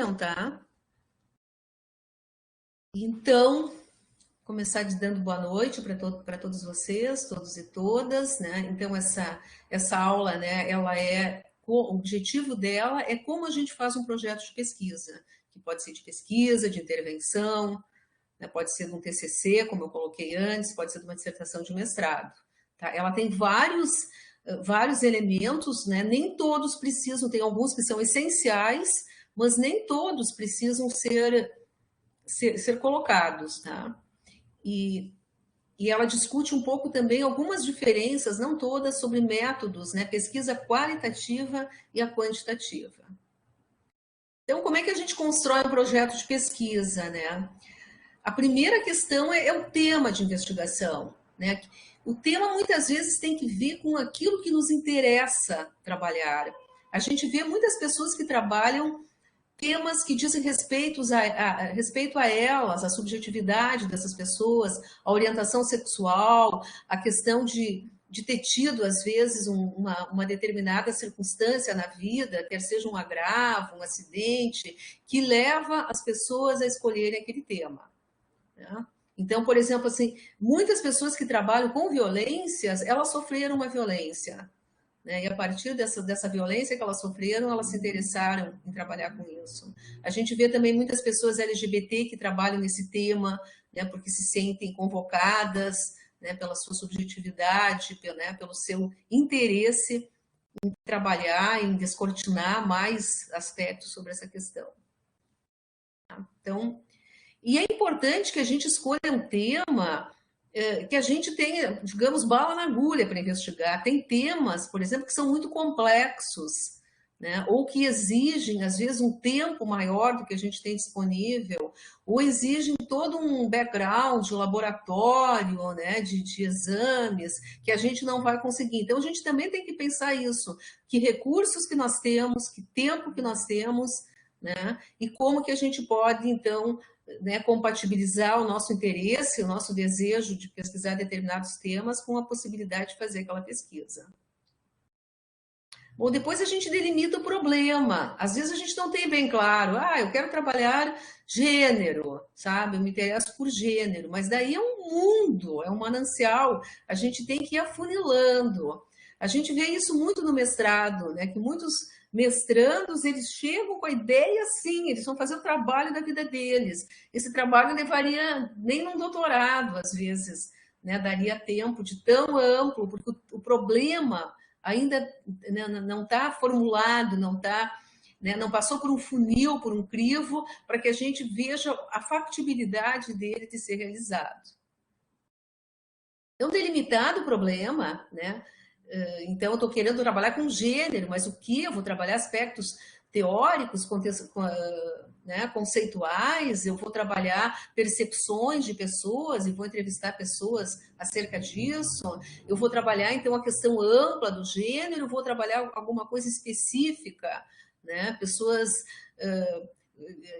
então, tá? Então, começar dando boa noite para todos vocês, todos e todas, né? Então, essa aula, né, o objetivo dela é como a gente faz um projeto de pesquisa, que pode ser de pesquisa, de intervenção, né, pode ser de um TCC, como eu coloquei antes, pode ser de uma dissertação de mestrado. Tá? Ela tem vários elementos, né? Nem todos precisam, tem alguns que são essenciais, mas nem todos precisam ser colocados. Tá? E, e ela discute um pouco também algumas diferenças, não todas, sobre métodos, né? Pesquisa qualitativa e a quantitativa. Então, como é que a gente constrói um projeto de pesquisa, né? A primeira questão é o tema de investigação, né? O tema muitas vezes tem que ver com aquilo que nos interessa trabalhar. A gente vê muitas pessoas que trabalham temas que dizem respeito a elas, a subjetividade dessas pessoas, a orientação sexual, a questão de ter tido, às vezes, uma determinada circunstância na vida, quer seja um agravo, um acidente, que leva as pessoas a escolherem aquele tema. Né? Então, por exemplo, assim, muitas pessoas que trabalham com violências, elas sofreram uma violência. Né? E a partir dessa violência que elas sofreram, elas se interessaram em trabalhar com isso. A gente vê também muitas pessoas LGBT que trabalham nesse tema, né, porque se sentem convocadas, né, pela sua subjetividade, né, pelo seu interesse em trabalhar, em descortinar mais aspectos sobre essa questão. Tá? Então, e é importante que a gente escolha um tema que a gente tenha, digamos, bala na agulha para investigar. Tem temas, por exemplo, que são muito complexos, né? Ou que exigem, às vezes, um tempo maior do que a gente tem disponível, ou exigem todo um background, um laboratório, né? de exames, que a gente não vai conseguir. Então, a gente também tem que pensar isso, que recursos que nós temos, que tempo que nós temos, né? E como que a gente pode, então, né, compatibilizar o nosso interesse, o nosso desejo de pesquisar determinados temas com a possibilidade de fazer aquela pesquisa. Bom, depois a gente delimita o problema. Às vezes a gente não tem bem claro, eu quero trabalhar gênero, sabe? Eu me interesso por gênero, mas daí é um mundo, é um manancial. A gente tem que ir afunilando. A gente vê isso muito no mestrado, né? Que muitos mestrandos, eles chegam com a ideia assim, eles vão fazer o trabalho da vida deles. Esse trabalho levaria nem num doutorado, às vezes, né? Daria tempo de tão amplo, porque o problema ainda não está formulado, não passou por um funil, por um crivo, para que a gente veja a factibilidade dele de ser realizado. Então, delimitado o problema, né? Então, eu estou querendo trabalhar com gênero, mas o que? Eu vou trabalhar aspectos teóricos, né, conceituais, eu vou trabalhar percepções de pessoas e vou entrevistar pessoas acerca disso, eu vou trabalhar, então, a questão ampla do gênero, vou trabalhar alguma coisa específica, né, pessoas,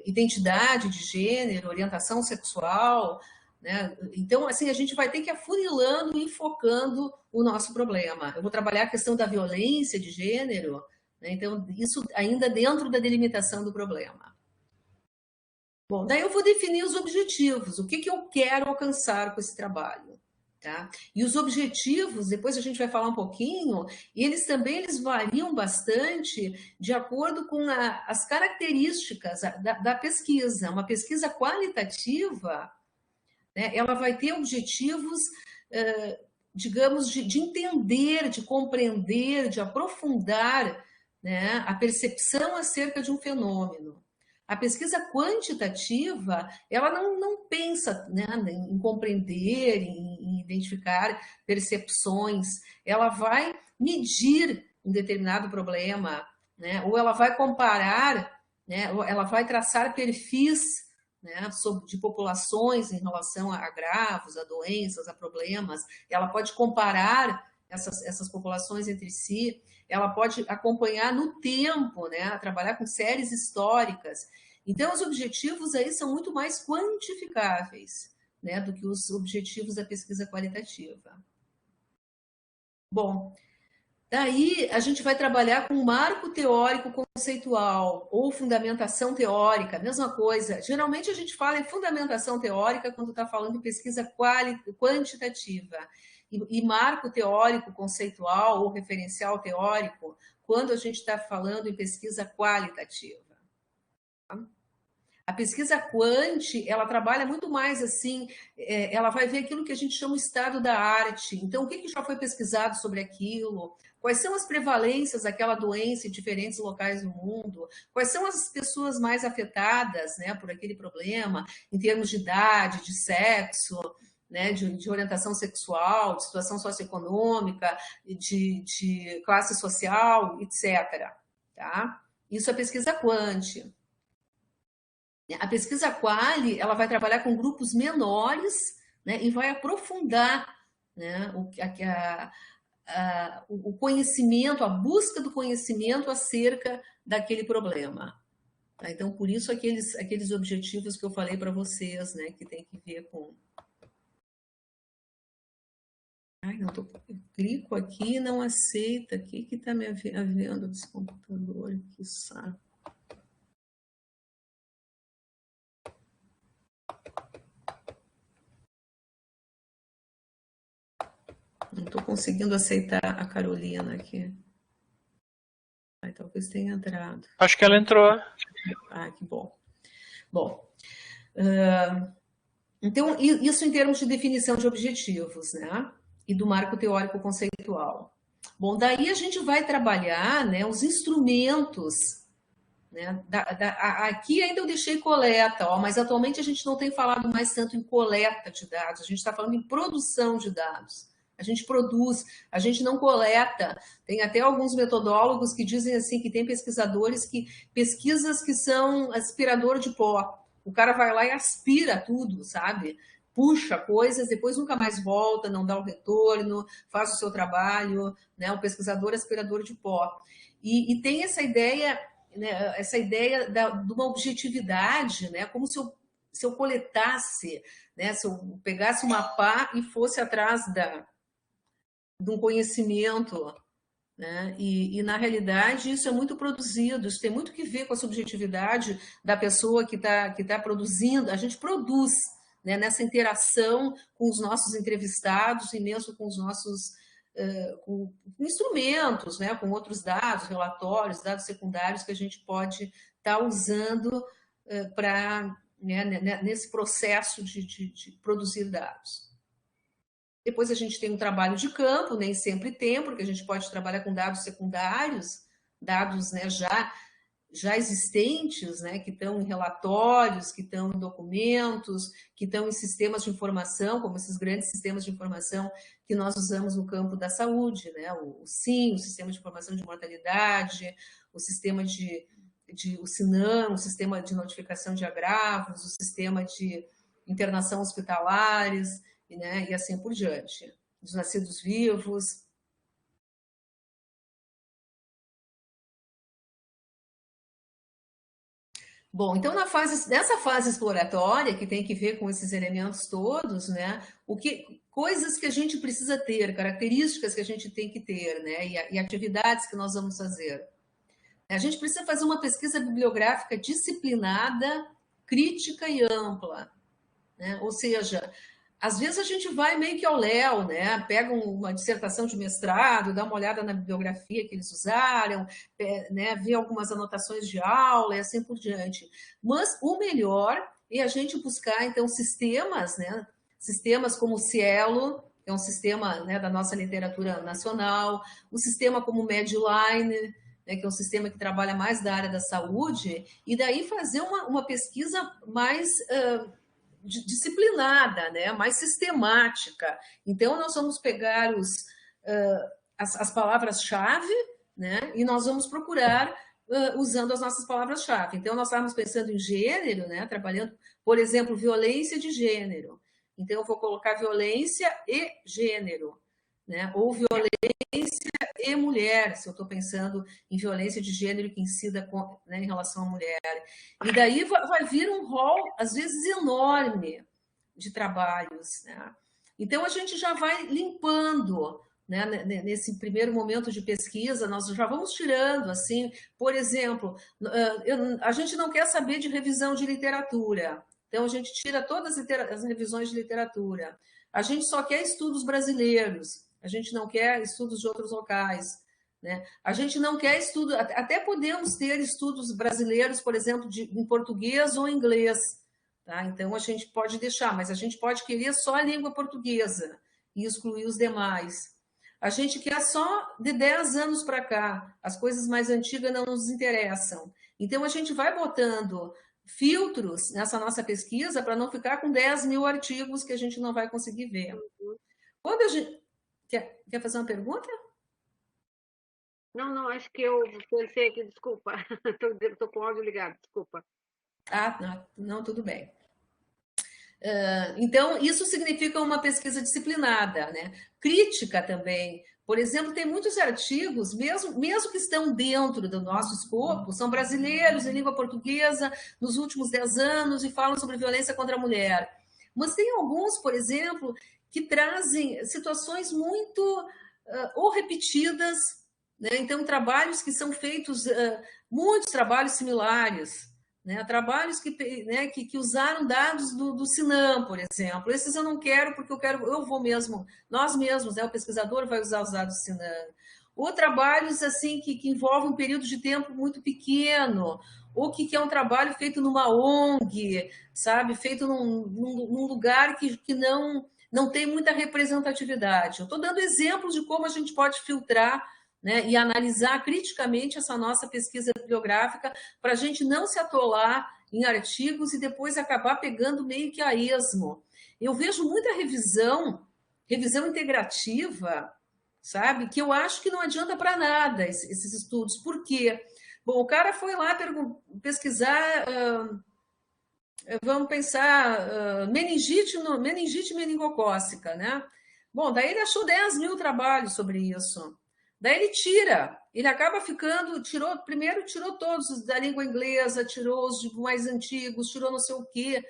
identidade de gênero, orientação sexual, né? Então, assim, a gente vai ter que ir afunilando e focando o nosso problema. Eu vou trabalhar a questão da violência de gênero, né? Então, isso ainda dentro da delimitação do problema. Bom, daí eu vou definir os objetivos, o que eu quero alcançar com esse trabalho. Tá? E os objetivos, depois a gente vai falar um pouquinho, eles variam bastante de acordo com as características da pesquisa. Uma pesquisa qualitativa, né, ela vai ter objetivos, digamos, de entender, de compreender, de aprofundar, né, a percepção acerca de um fenômeno. A pesquisa quantitativa, ela não pensa, né, em compreender, em identificar percepções, ela vai medir um determinado problema, né, ou ela vai comparar, né, ou ela vai traçar perfis, né, de populações em relação a agravos, a doenças, a problemas. Ela pode comparar essas populações entre si, ela pode acompanhar no tempo, né, trabalhar com séries históricas. Então, os objetivos aí são muito mais quantificáveis, né, do que os objetivos da pesquisa qualitativa. Bom, Daí a gente vai trabalhar com marco teórico conceitual ou fundamentação teórica, mesma coisa. Geralmente a gente fala em fundamentação teórica quando está falando em pesquisa quantitativa. E marco teórico conceitual ou referencial teórico quando a gente está falando em pesquisa qualitativa. A pesquisa quant, ela trabalha muito mais assim, ela vai ver aquilo que a gente chama o estado da arte. Então, o que já foi pesquisado sobre aquilo? Quais são as prevalências daquela doença em diferentes locais do mundo? Quais são as pessoas mais afetadas, né, por aquele problema, em termos de idade, de sexo, né, de orientação sexual, de situação socioeconômica, de classe social, etc. Tá? Isso é pesquisa quant. A pesquisa quali, ela vai trabalhar com grupos menores, né, e vai aprofundar, né, o conhecimento, a busca do conhecimento acerca daquele problema. Tá? Então, por isso, aqueles objetivos que eu falei para vocês, né, que tem que ver com... Ai, não tô... Eu clico aqui e não aceita. O que está me havendo desse computador? Que saco. Não estou conseguindo aceitar a Carolina aqui. Ai, talvez tenha entrado. Acho que ela entrou. Ah, que bom. Bom, então, isso em termos de definição de objetivos, né? E do marco teórico conceitual. Bom, daí a gente vai trabalhar, né, os instrumentos, né? Aqui ainda eu deixei coleta, ó, mas atualmente a gente não tem falado mais tanto em coleta de dados, a gente está falando em produção de dados. A gente produz, a gente não coleta. Tem até alguns metodólogos que dizem assim que tem pesquisadores pesquisas que são aspirador de pó. O cara vai lá e aspira tudo, sabe? Puxa coisas, depois nunca mais volta, não dá o retorno, faz o seu trabalho, né? O pesquisador aspirador de pó. E tem essa ideia, né? Essa ideia de uma objetividade, né? Como se eu coletasse, né? Se eu pegasse uma pá e fosse atrás de um conhecimento, né? E, na realidade, isso é muito produzido, isso tem muito que ver com a subjetividade da pessoa que tá produzindo. A gente produz, né, nessa interação com os nossos entrevistados e mesmo com os nossos com instrumentos, né, com outros dados, relatórios, dados secundários que a gente pode estar usando para, né, nesse processo de produzir dados. Depois a gente tem um trabalho de campo, nem sempre tem, porque a gente pode trabalhar com dados secundários, dados, né, já existentes, né, que estão em relatórios, que estão em documentos, que estão em sistemas de informação, como esses grandes sistemas de informação que nós usamos no campo da saúde, né, o SIM, o Sistema de Informação de Mortalidade, o sistema o SINAM, o Sistema de Notificação de Agravos, o Sistema de Internação Hospitalares, né, e assim por diante, dos nascidos vivos. Bom, então nessa fase exploratória, que tem que ver com esses elementos todos, né, coisas que a gente precisa ter, características que a gente tem que ter, né, e atividades que nós vamos fazer. A gente precisa fazer uma pesquisa bibliográfica disciplinada, crítica e ampla, né? Ou seja, às vezes a gente vai meio que ao léu, né? Pega uma dissertação de mestrado, dá uma olhada na bibliografia que eles usaram, né? Vê algumas anotações de aula e assim por diante. Mas o melhor é a gente buscar, então, sistemas, né? Sistemas como o Cielo, que é um sistema, né, da nossa literatura nacional, o sistema como o Medline, né, que é um sistema que trabalha mais da área da saúde, e daí fazer uma pesquisa mais disciplinada, né, mais sistemática. Então, nós vamos pegar as palavras-chave, né, e nós vamos procurar usando as nossas palavras-chave. Então, nós estávamos pensando em gênero, né, trabalhando, por exemplo, violência de gênero. Então, eu vou colocar violência e gênero, né, ou violência e mulher, se eu estou pensando em violência de gênero que incida né, em relação à mulher. E daí vai vir um rol, às vezes, enorme de trabalhos, né? Então, a gente já vai limpando, né, nesse primeiro momento de pesquisa, nós já vamos tirando, assim, por exemplo, a gente não quer saber de revisão de literatura, então a gente tira todas as revisões de literatura. A gente só quer estudos brasileiros, a gente não quer estudos de outros locais, né? A gente não quer estudo, até podemos ter estudos brasileiros, por exemplo, em português ou inglês, tá? Então a gente pode deixar, mas a gente pode querer só a língua portuguesa e excluir os demais. A gente quer só de 10 anos para cá, as coisas mais antigas não nos interessam. Então a gente vai botando filtros nessa nossa pesquisa para não ficar com 10 mil artigos que a gente não vai conseguir ver. Quando a gente. Quer fazer uma pergunta? Não, acho que eu pensei aqui, desculpa. Estou com o áudio ligado, desculpa. Ah, não, tudo bem. Então, isso significa uma pesquisa disciplinada, né? Crítica também. Por exemplo, tem muitos artigos, mesmo que estão dentro do nosso escopo, são brasileiros em língua portuguesa nos últimos 10 anos e falam sobre violência contra a mulher. Mas tem alguns, por exemplo, que trazem situações muito ou repetidas, né? Então, trabalhos que são feitos, muitos trabalhos similares, né? Trabalhos que usaram dados do Sinam, por exemplo. Esses eu não quero, porque eu vou mesmo, nós mesmos, né? O pesquisador vai usar os dados do Sinam. Ou trabalhos assim que envolvem um período de tempo muito pequeno, ou que é um trabalho feito numa ONG, sabe? Feito num lugar que não tem muita representatividade. Eu estou dando exemplos de como a gente pode filtrar, né, e analisar criticamente essa nossa pesquisa bibliográfica para a gente não se atolar em artigos e depois acabar pegando meio que a esmo. Eu vejo muita revisão integrativa, sabe, que eu acho que não adianta para nada esses estudos. Por quê? Bom, o cara foi lá pesquisar, vamos pensar, meningite meningocócica, né? Bom, daí ele achou 10 mil trabalhos sobre isso. Daí ele ele acaba ficando, primeiro tirou todos da língua inglesa, tirou os mais antigos, tirou não sei o quê,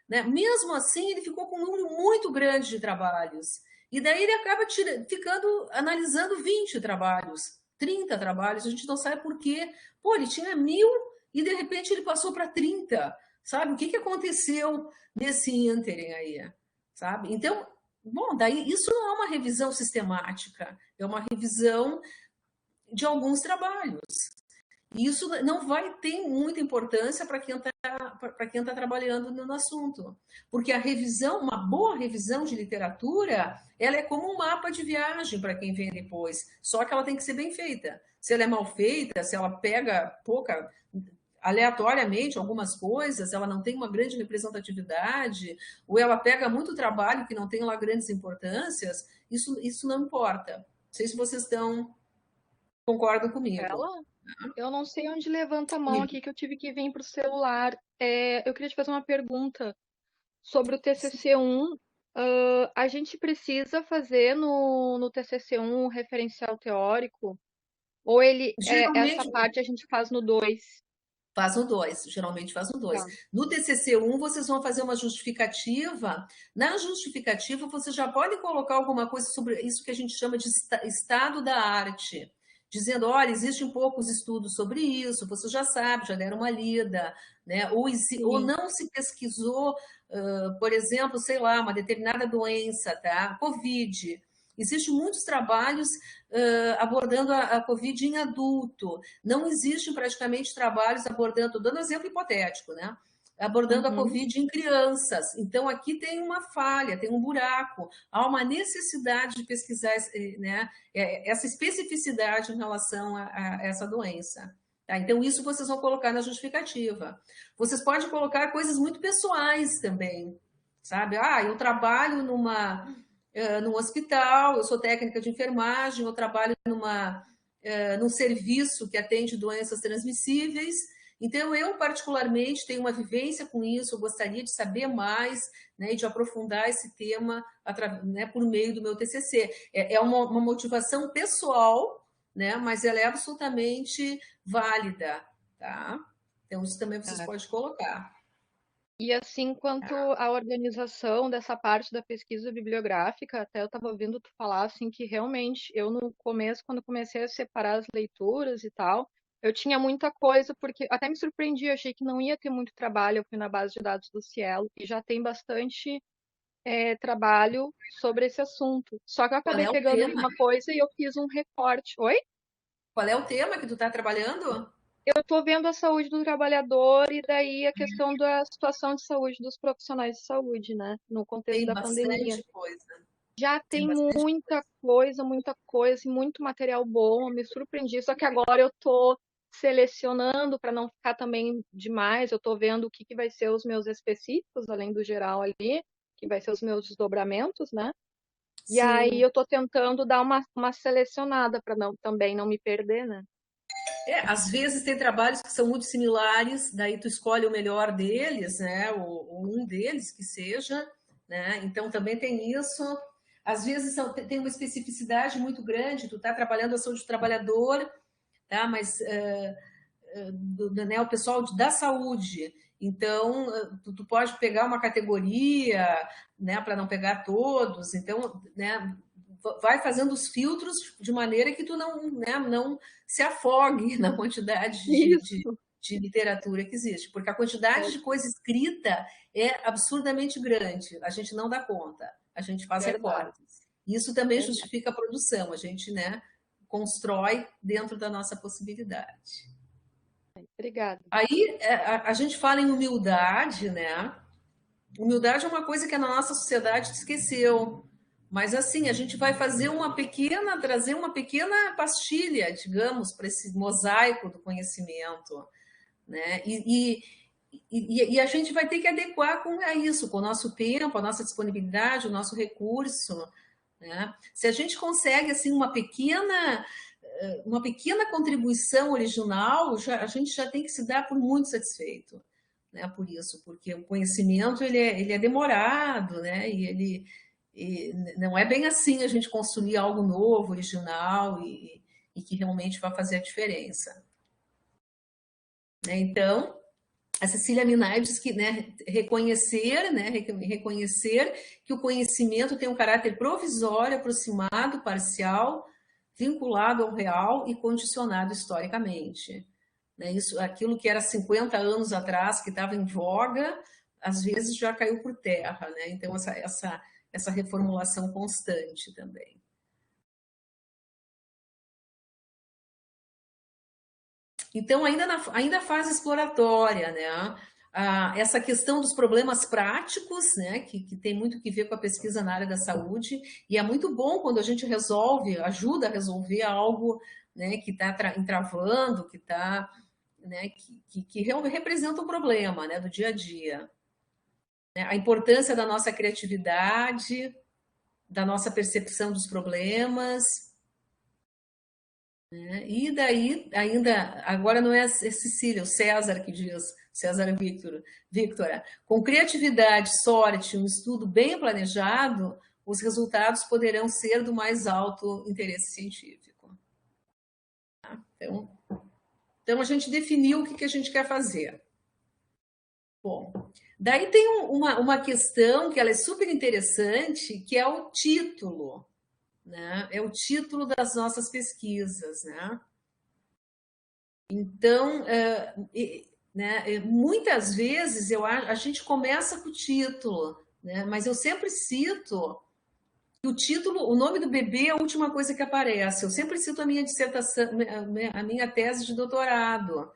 né? Mesmo assim, ele ficou com um número muito grande de trabalhos. E daí ele acaba ficando, analisando 20 trabalhos, 30 trabalhos, a gente não sabe por quê. Pô, ele tinha 1.000 e de repente ele passou para 30, sabe? O que aconteceu nesse ínterim aí, sabe? Então, bom, daí isso não é uma revisão sistemática, é uma revisão de alguns trabalhos. E isso não vai ter muita importância para quem está trabalhando no assunto. Porque uma boa revisão de literatura, ela é como um mapa de viagem para quem vem depois. Só que ela tem que ser bem feita. Se ela é mal feita, se ela pega aleatoriamente algumas coisas, ela não tem uma grande representatividade, ou ela pega muito trabalho que não tem lá grandes importâncias, isso não importa. Não sei se vocês concordam comigo. Ela? Eu não sei onde levanta a mão aqui, que eu tive que vir para o celular. Eu queria te fazer uma pergunta sobre o TCC1. A gente precisa fazer no TCC1 um referencial teórico? Ou essa Geralmente, parte a gente faz no 2? faz no 2, geralmente faz no 2. Tá. No TCC1, vocês vão fazer uma justificativa. Na justificativa, vocês já podem colocar alguma coisa sobre isso que a gente chama de estado da arte. Dizendo, olha, existem poucos estudos sobre isso, você já sabe, já deram uma lida, né? Ou Sim. não se pesquisou, por exemplo, sei lá, uma determinada doença, tá? Covid. Existem muitos trabalhos abordando a Covid em adulto. Não existem praticamente trabalhos abordando, dando exemplo hipotético, né? Abordando a Uhum. Covid em crianças. Então, aqui tem uma falha, tem um buraco. Há uma necessidade de pesquisar, né, essa especificidade em relação a essa doença. Tá? Então, isso vocês vão colocar na justificativa. Vocês podem colocar coisas muito pessoais também, sabe? Eu trabalho num hospital, eu sou técnica de enfermagem, eu trabalho num serviço que atende doenças transmissíveis. Então, eu particularmente tenho uma vivência com isso, eu gostaria de saber mais, né, e de aprofundar esse tema né, por meio do meu TCC. É uma motivação pessoal, né, mas ela é absolutamente válida. Tá? Então, isso também vocês podem colocar. E assim quanto à organização dessa parte da pesquisa bibliográfica, até eu estava ouvindo tu falar assim que realmente eu no começo, quando comecei a separar as leituras e tal, eu tinha muita coisa, porque até me surpreendi, eu achei que não ia ter muito trabalho, eu fui na base de dados do Cielo e já tem bastante trabalho sobre esse assunto. Só que eu Qual acabei é o pegando tema? alguma coisa e eu fiz um recorte. Oi? Qual é o tema que tu está trabalhando? Eu estou vendo a saúde do trabalhador e daí a questão da situação de saúde dos profissionais de saúde, né, no contexto Tem da pandemia. bastante coisa. Já Tem tem bastante muita coisa, assim, muito material bom, eu me surpreendi, só que agora eu estou selecionando para não ficar também demais, eu estou vendo o que, que vai ser os meus específicos, além do geral ali, que vai ser os meus desdobramentos, né? E aí Sim. eu estou tentando dar uma selecionada para não, também não me perder, né? Às vezes tem trabalhos que são muito similares, daí tu escolhe o melhor deles, né? Ou um deles que seja, né? Então também tem isso. Às vezes tem uma especificidade muito grande, tu está trabalhando a saúde do trabalhador, tá? Mas né, o pessoal da saúde. Então, tu pode pegar uma categoria, né, para não pegar todos. Então, né, vai fazendo os filtros de maneira que tu não, né, não se afogue na quantidade Isso, de literatura que existe, porque a quantidade de coisa escrita é absurdamente grande. A gente não dá conta, a gente faz verdade, recortes. Isso também verdade. justifica a produção. A gente, né, constrói dentro da nossa possibilidade. Obrigada. Aí a gente fala em humildade, né? Humildade é uma coisa que a nossa sociedade esqueceu. Mas assim, a gente vai fazer trazer uma pequena pastilha, digamos, para esse mosaico do conhecimento, né? E a gente vai ter que adequar com isso, com o nosso tempo, a nossa disponibilidade, o nosso recurso, né? Se a gente consegue assim uma pequena contribuição original, a gente já tem que se dar por muito satisfeito, né? Por isso, porque o conhecimento ele é demorado, né? E não é bem assim a gente construir algo novo, original e que realmente vai fazer a diferença, né? Então, a Cecília Minay diz que, né, reconhecer que o conhecimento tem um caráter provisório, aproximado, parcial, vinculado ao real e condicionado historicamente. Né? Isso, aquilo que era 50 anos atrás, que estava em voga, às vezes já caiu por terra. Né? Então, essa reformulação constante também. Então, ainda fase exploratória, né? Essa questão dos problemas práticos, né, que tem muito que ver com a pesquisa na área da saúde, e é muito bom quando a gente ajuda a resolver algo, né, que está entravando, que está, né, que realmente representa um problema, né, do dia a dia. Né? A importância da nossa criatividade, da nossa percepção dos problemas, né? E daí, ainda, agora não é a Cecília, o César que diz, César Victora, com criatividade, sorte, um estudo bem planejado, os resultados poderão ser do mais alto interesse científico. Então a gente definiu o que a gente quer fazer. Bom, daí tem uma questão que ela é super interessante, que é o título, né? É o título das nossas pesquisas, né? Então, né, muitas vezes a gente começa com o título, né? Mas eu sempre cito que o título, o nome do bebê é a última coisa que aparece. Eu sempre cito a minha dissertação, a minha tese de doutorado,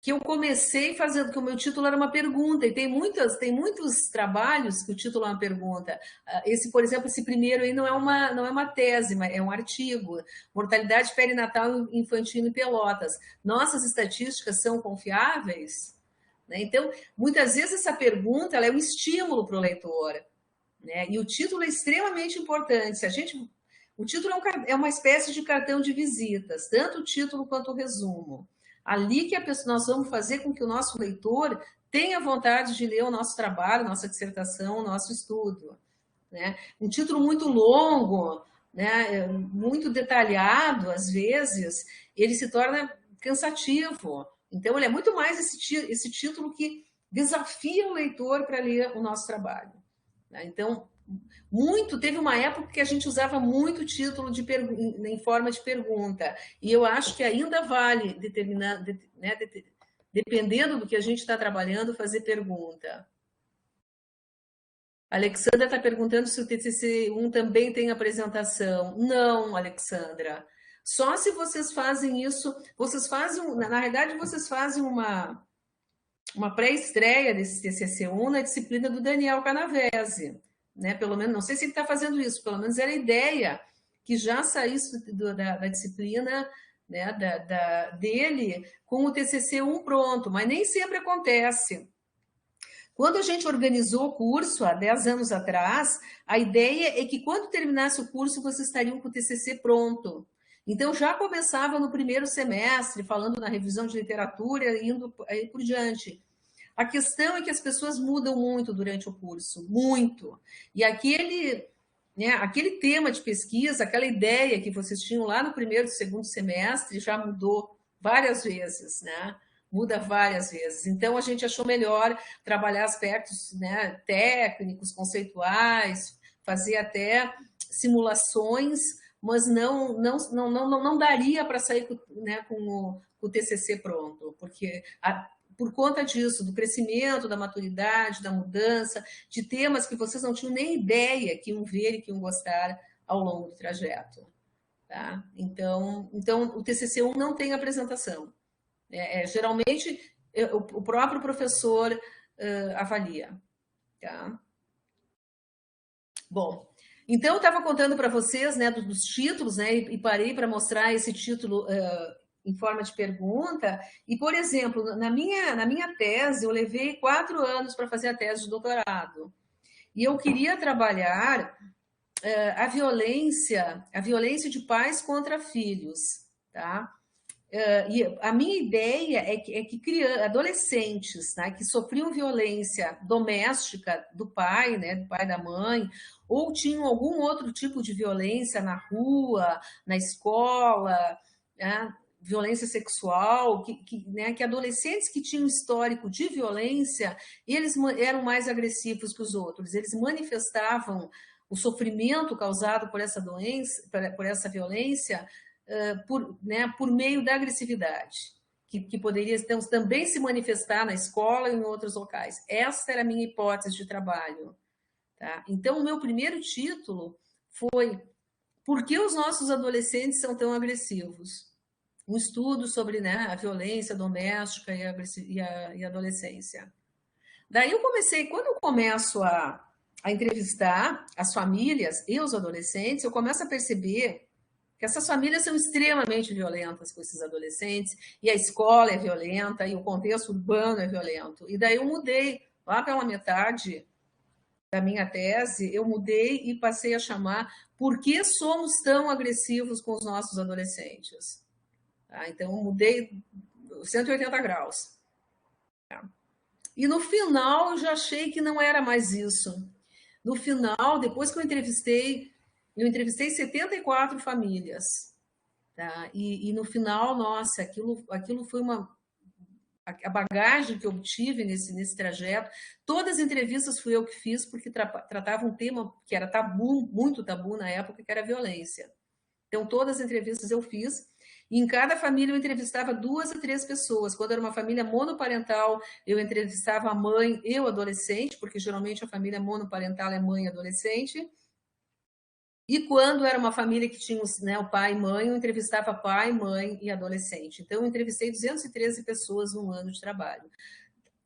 que eu comecei fazendo, que o meu título era uma pergunta, e tem muitos trabalhos que o título é uma pergunta. Esse, por exemplo, esse primeiro aí não é uma tese, mas é um artigo. Mortalidade perinatal infantil em Pelotas. Nossas estatísticas são confiáveis? Né? Então, muitas vezes essa pergunta ela é um estímulo para o leitor. Né? E o título é extremamente importante. O título é uma espécie de cartão de visitas, tanto o título quanto o resumo. Ali que nós vamos fazer com que o nosso leitor tenha vontade de ler o nosso trabalho, nossa dissertação, o nosso estudo. Né? Um título muito longo, né? Muito detalhado, às vezes, ele se torna cansativo. Então, ele é muito mais esse título que desafia o leitor para ler o nosso trabalho. Então, teve uma época que a gente usava muito título em forma de pergunta, e eu acho que ainda vale, dependendo do que a gente está trabalhando, fazer pergunta. A Alexandra está perguntando se o TCC1 também tem apresentação. Não, Alexandra. Só se vocês fazem isso, na verdade, vocês fazem uma pré-estreia desse TCC1 na disciplina do Daniel Canavese, né? Pelo menos, não sei se ele está fazendo isso, pelo menos era a ideia que já saísse da disciplina, né, dele com o TCC1 pronto, mas nem sempre acontece. Quando a gente organizou o curso, há 10 anos atrás, a ideia é que quando terminasse o curso, vocês estariam com o TCC pronto. Então, já começava no primeiro semestre, falando na revisão de literatura, indo aí por diante. A questão é que as pessoas mudam muito durante o curso, muito. E aquele tema de pesquisa, aquela ideia que vocês tinham lá no primeiro e segundo semestre, já mudou várias vezes, né? Muda várias vezes. Então, a gente achou melhor trabalhar aspectos, né, técnicos, conceituais, fazer até simulações, mas não daria para sair com o TCC pronto, porque por conta disso, do crescimento, da maturidade, da mudança, de temas que vocês não tinham nem ideia que iam ver e que iam gostar ao longo do trajeto. Tá? Então, o TCC1 não tem apresentação. Geralmente, o próprio professor avalia. Tá? Bom, então eu estava contando para vocês, né, dos títulos, né, e parei para mostrar esse título em forma de pergunta. E, por exemplo, na minha tese, eu levei 4 anos para fazer a tese de doutorado. E eu queria trabalhar a violência de pais contra filhos, tá? E a minha ideia é que adolescentes, né, que sofriam violência doméstica do pai, né, do pai e da mãe, ou tinham algum outro tipo de violência na rua, na escola, né, violência sexual, que adolescentes que tinham histórico de violência, eles eram mais agressivos que os outros, eles manifestavam o sofrimento causado por essa doença, por essa violência, por meio da agressividade, que poderia então, também se manifestar na escola e em outros locais. Essa era a minha hipótese de trabalho. Tá? Então, o meu primeiro título foi Por que os nossos adolescentes são tão agressivos? Um estudo sobre, né, a violência doméstica e a adolescência. Daí quando eu começo a entrevistar as famílias e os adolescentes, eu começo a perceber que essas famílias são extremamente violentas com esses adolescentes, e a escola é violenta, e o contexto urbano é violento. E daí eu mudei, lá pela metade da minha tese, eu mudei e passei a chamar Por que somos tão agressivos com os nossos adolescentes? Tá? Então, eu mudei 180 graus. Tá? E no final, eu já achei que não era mais isso. No final, depois que eu entrevistei 74 famílias. Tá? E no final, nossa, aquilo foi a bagagem que eu obtive nesse trajeto. Todas as entrevistas fui eu que fiz, porque tratava um tema que era tabu, muito tabu na época, que era a violência. Então, todas as entrevistas eu fiz. E em cada família eu entrevistava 2 a 3 pessoas. Quando era uma família monoparental, eu entrevistava a mãe e o adolescente, porque geralmente a família monoparental é mãe e adolescente. E quando era uma família que tinha, né, o pai e mãe, eu entrevistava pai, mãe e adolescente. Então, eu entrevistei 213 pessoas num ano de trabalho.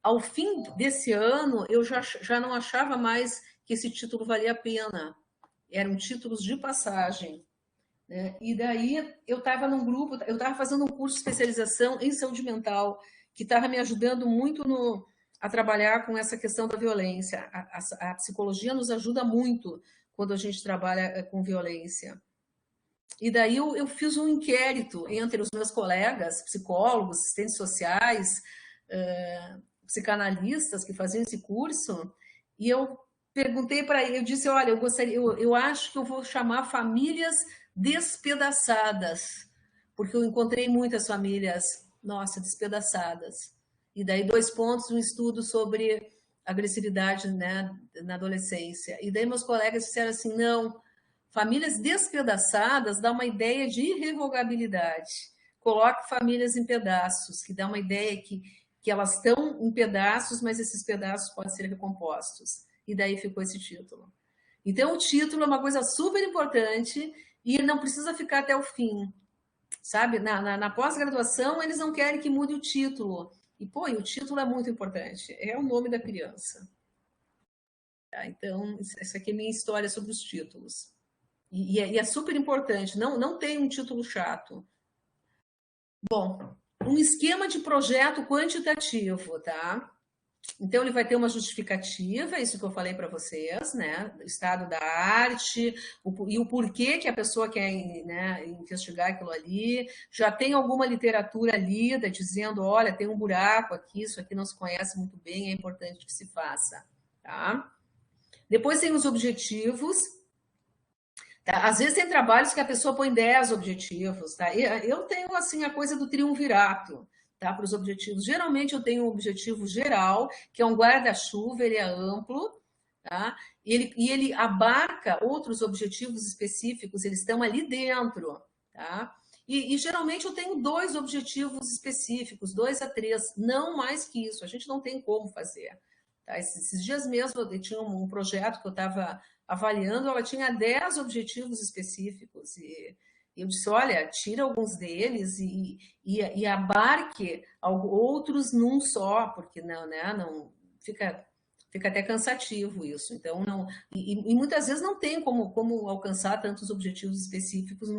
Ao fim desse ano, eu já não achava mais que esse título valia a pena. Eram títulos de passagem. Né? E daí, eu estava num grupo, eu estava fazendo um curso de especialização em saúde mental, que estava me ajudando muito a trabalhar com essa questão da violência. A psicologia nos ajuda muito quando a gente trabalha com violência. E daí eu fiz um inquérito entre os meus colegas, psicólogos, assistentes sociais, psicanalistas que faziam esse curso, e eu perguntei para ele, eu disse, olha, eu acho que eu vou chamar famílias despedaçadas, porque eu encontrei muitas famílias, nossa, despedaçadas. E daí 2 pontos, um estudo sobre agressividade, né, na adolescência. E daí meus colegas disseram assim, não, famílias despedaçadas dá uma ideia de irrevogabilidade. Coloque famílias em pedaços, que dá uma ideia que elas estão em pedaços, mas esses pedaços podem ser recompostos. E daí ficou esse título. Então, o título é uma coisa super importante e não precisa ficar até o fim, sabe? Na pós-graduação, eles não querem que mude o título. E, pô, e o título é muito importante. É o nome da criança. Tá? Então, essa aqui é a minha história sobre os títulos. E é super importante. Não tem um título chato. Bom, um esquema de projeto quantitativo, tá? Então, ele vai ter uma justificativa, isso que eu falei para vocês, né? O estado da arte, e o porquê que a pessoa quer, né, investigar aquilo ali. Já tem alguma literatura lida dizendo, olha, tem um buraco aqui, isso aqui não se conhece muito bem, é importante que se faça, tá? Depois tem os objetivos. Tá? Às vezes tem trabalhos que a pessoa põe 10 objetivos, tá? Eu tenho, assim, a coisa do triunvirato, tá? Para os objetivos. Geralmente eu tenho um objetivo geral, que é um guarda-chuva, ele é amplo, tá? E ele abarca outros objetivos específicos, eles estão ali dentro, tá? E geralmente eu tenho 2 objetivos específicos, 2 a 3, não mais que isso, a gente não tem como fazer. Tá? Esses dias mesmo eu tinha um projeto que eu estava avaliando, ela tinha 10 objetivos específicos e eu disse, olha, tira alguns deles e abarque outros num só, porque não, né, não fica até cansativo isso. Então, não, e muitas vezes não tem como alcançar tantos objetivos específicos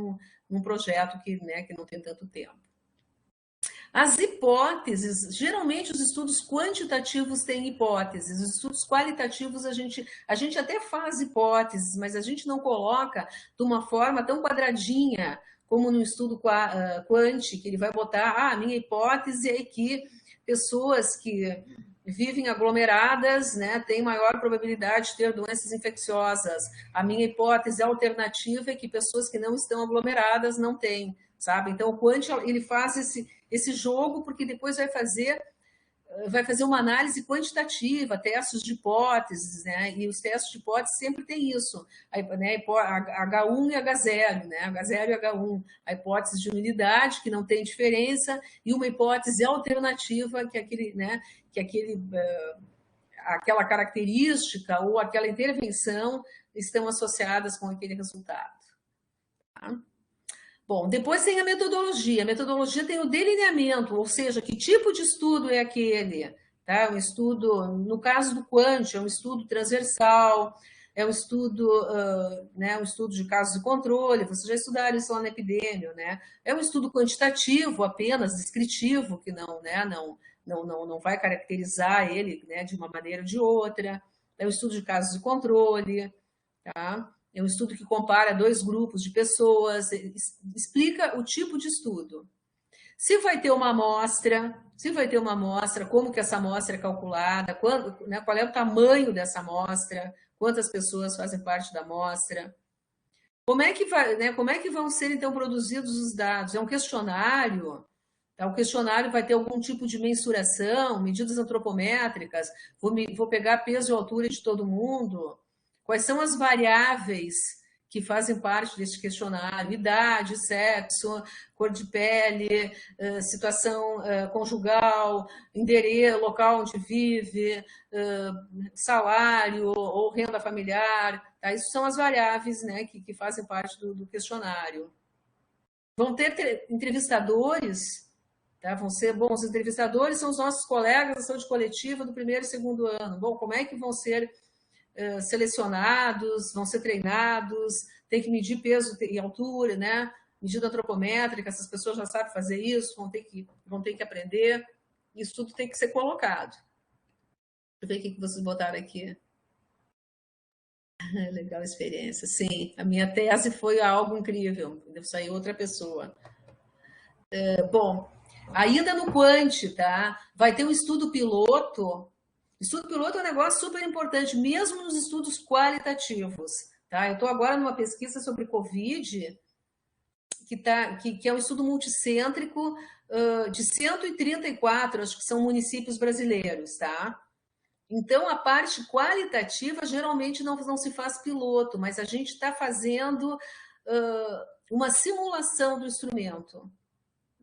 num projeto né, que não tem tanto tempo. As hipóteses, geralmente os estudos quantitativos têm hipóteses, os estudos qualitativos a gente até faz hipóteses, mas a gente não coloca de uma forma tão quadradinha como no estudo quant, que ele vai botar, a minha hipótese é que pessoas que vivem aglomeradas, né, têm maior probabilidade de ter doenças infecciosas. A minha hipótese alternativa é que pessoas que não estão aglomeradas não têm, sabe? Então, o quant, ele faz esse jogo, porque depois vai fazer uma análise quantitativa, testes de hipóteses, né? E os testes de hipóteses sempre tem isso, né? H1 e H0, né? H0 e H1, a hipótese de unidade, que não tem diferença, e uma hipótese alternativa, que é aquele, né? Aquela característica ou aquela intervenção estão associadas com aquele resultado. Tá? Bom, depois tem a metodologia. A metodologia tem o delineamento, ou seja, que tipo de estudo é aquele. Tá? Um estudo, no caso do quant, é um estudo transversal, é um estudo, né, um estudo de casos de controle, vocês já estudaram isso lá na Epidêmio, né? É um estudo quantitativo, apenas descritivo, que não vai caracterizar ele, né, de uma maneira ou de outra. É um estudo de casos de controle, tá? É um estudo que compara 2 grupos de pessoas, explica o tipo de estudo. Se vai ter uma amostra, como que essa amostra é calculada, né, qual é o tamanho dessa amostra, quantas pessoas fazem parte da amostra. Como é que vão ser, então, produzidos os dados? É um questionário. Tá? O questionário vai ter algum tipo de mensuração, medidas antropométricas, vou pegar peso e altura de todo mundo. Quais são as variáveis que fazem parte deste questionário? Idade, sexo, cor de pele, situação conjugal, endereço, local onde vive, salário ou renda familiar. Tá? Isso são as variáveis, né, que fazem parte do questionário. Vão ter entrevistadores, tá? Vão ser, bom, os entrevistadores são os nossos colegas da saúde coletiva do 1º e 2º ano. Bom, como é que vão ser selecionados, vão ser treinados, tem que medir peso e altura, né? Medida antropométrica, essas pessoas já sabem fazer isso, vão ter que aprender, isso tudo tem que ser colocado. Deixa eu ver o que vocês botaram aqui. Legal a experiência. Sim, a minha tese foi algo incrível, deve sair outra pessoa. Bom, ainda no quant, tá? Vai ter um estudo piloto. Estudo piloto é um negócio super importante, mesmo nos estudos qualitativos. Tá? Eu estou agora numa pesquisa sobre Covid, que é um estudo multicêntrico, de 134, acho que são municípios brasileiros, tá? Então, a parte qualitativa, geralmente não se faz piloto, mas a gente está fazendo uma simulação do instrumento.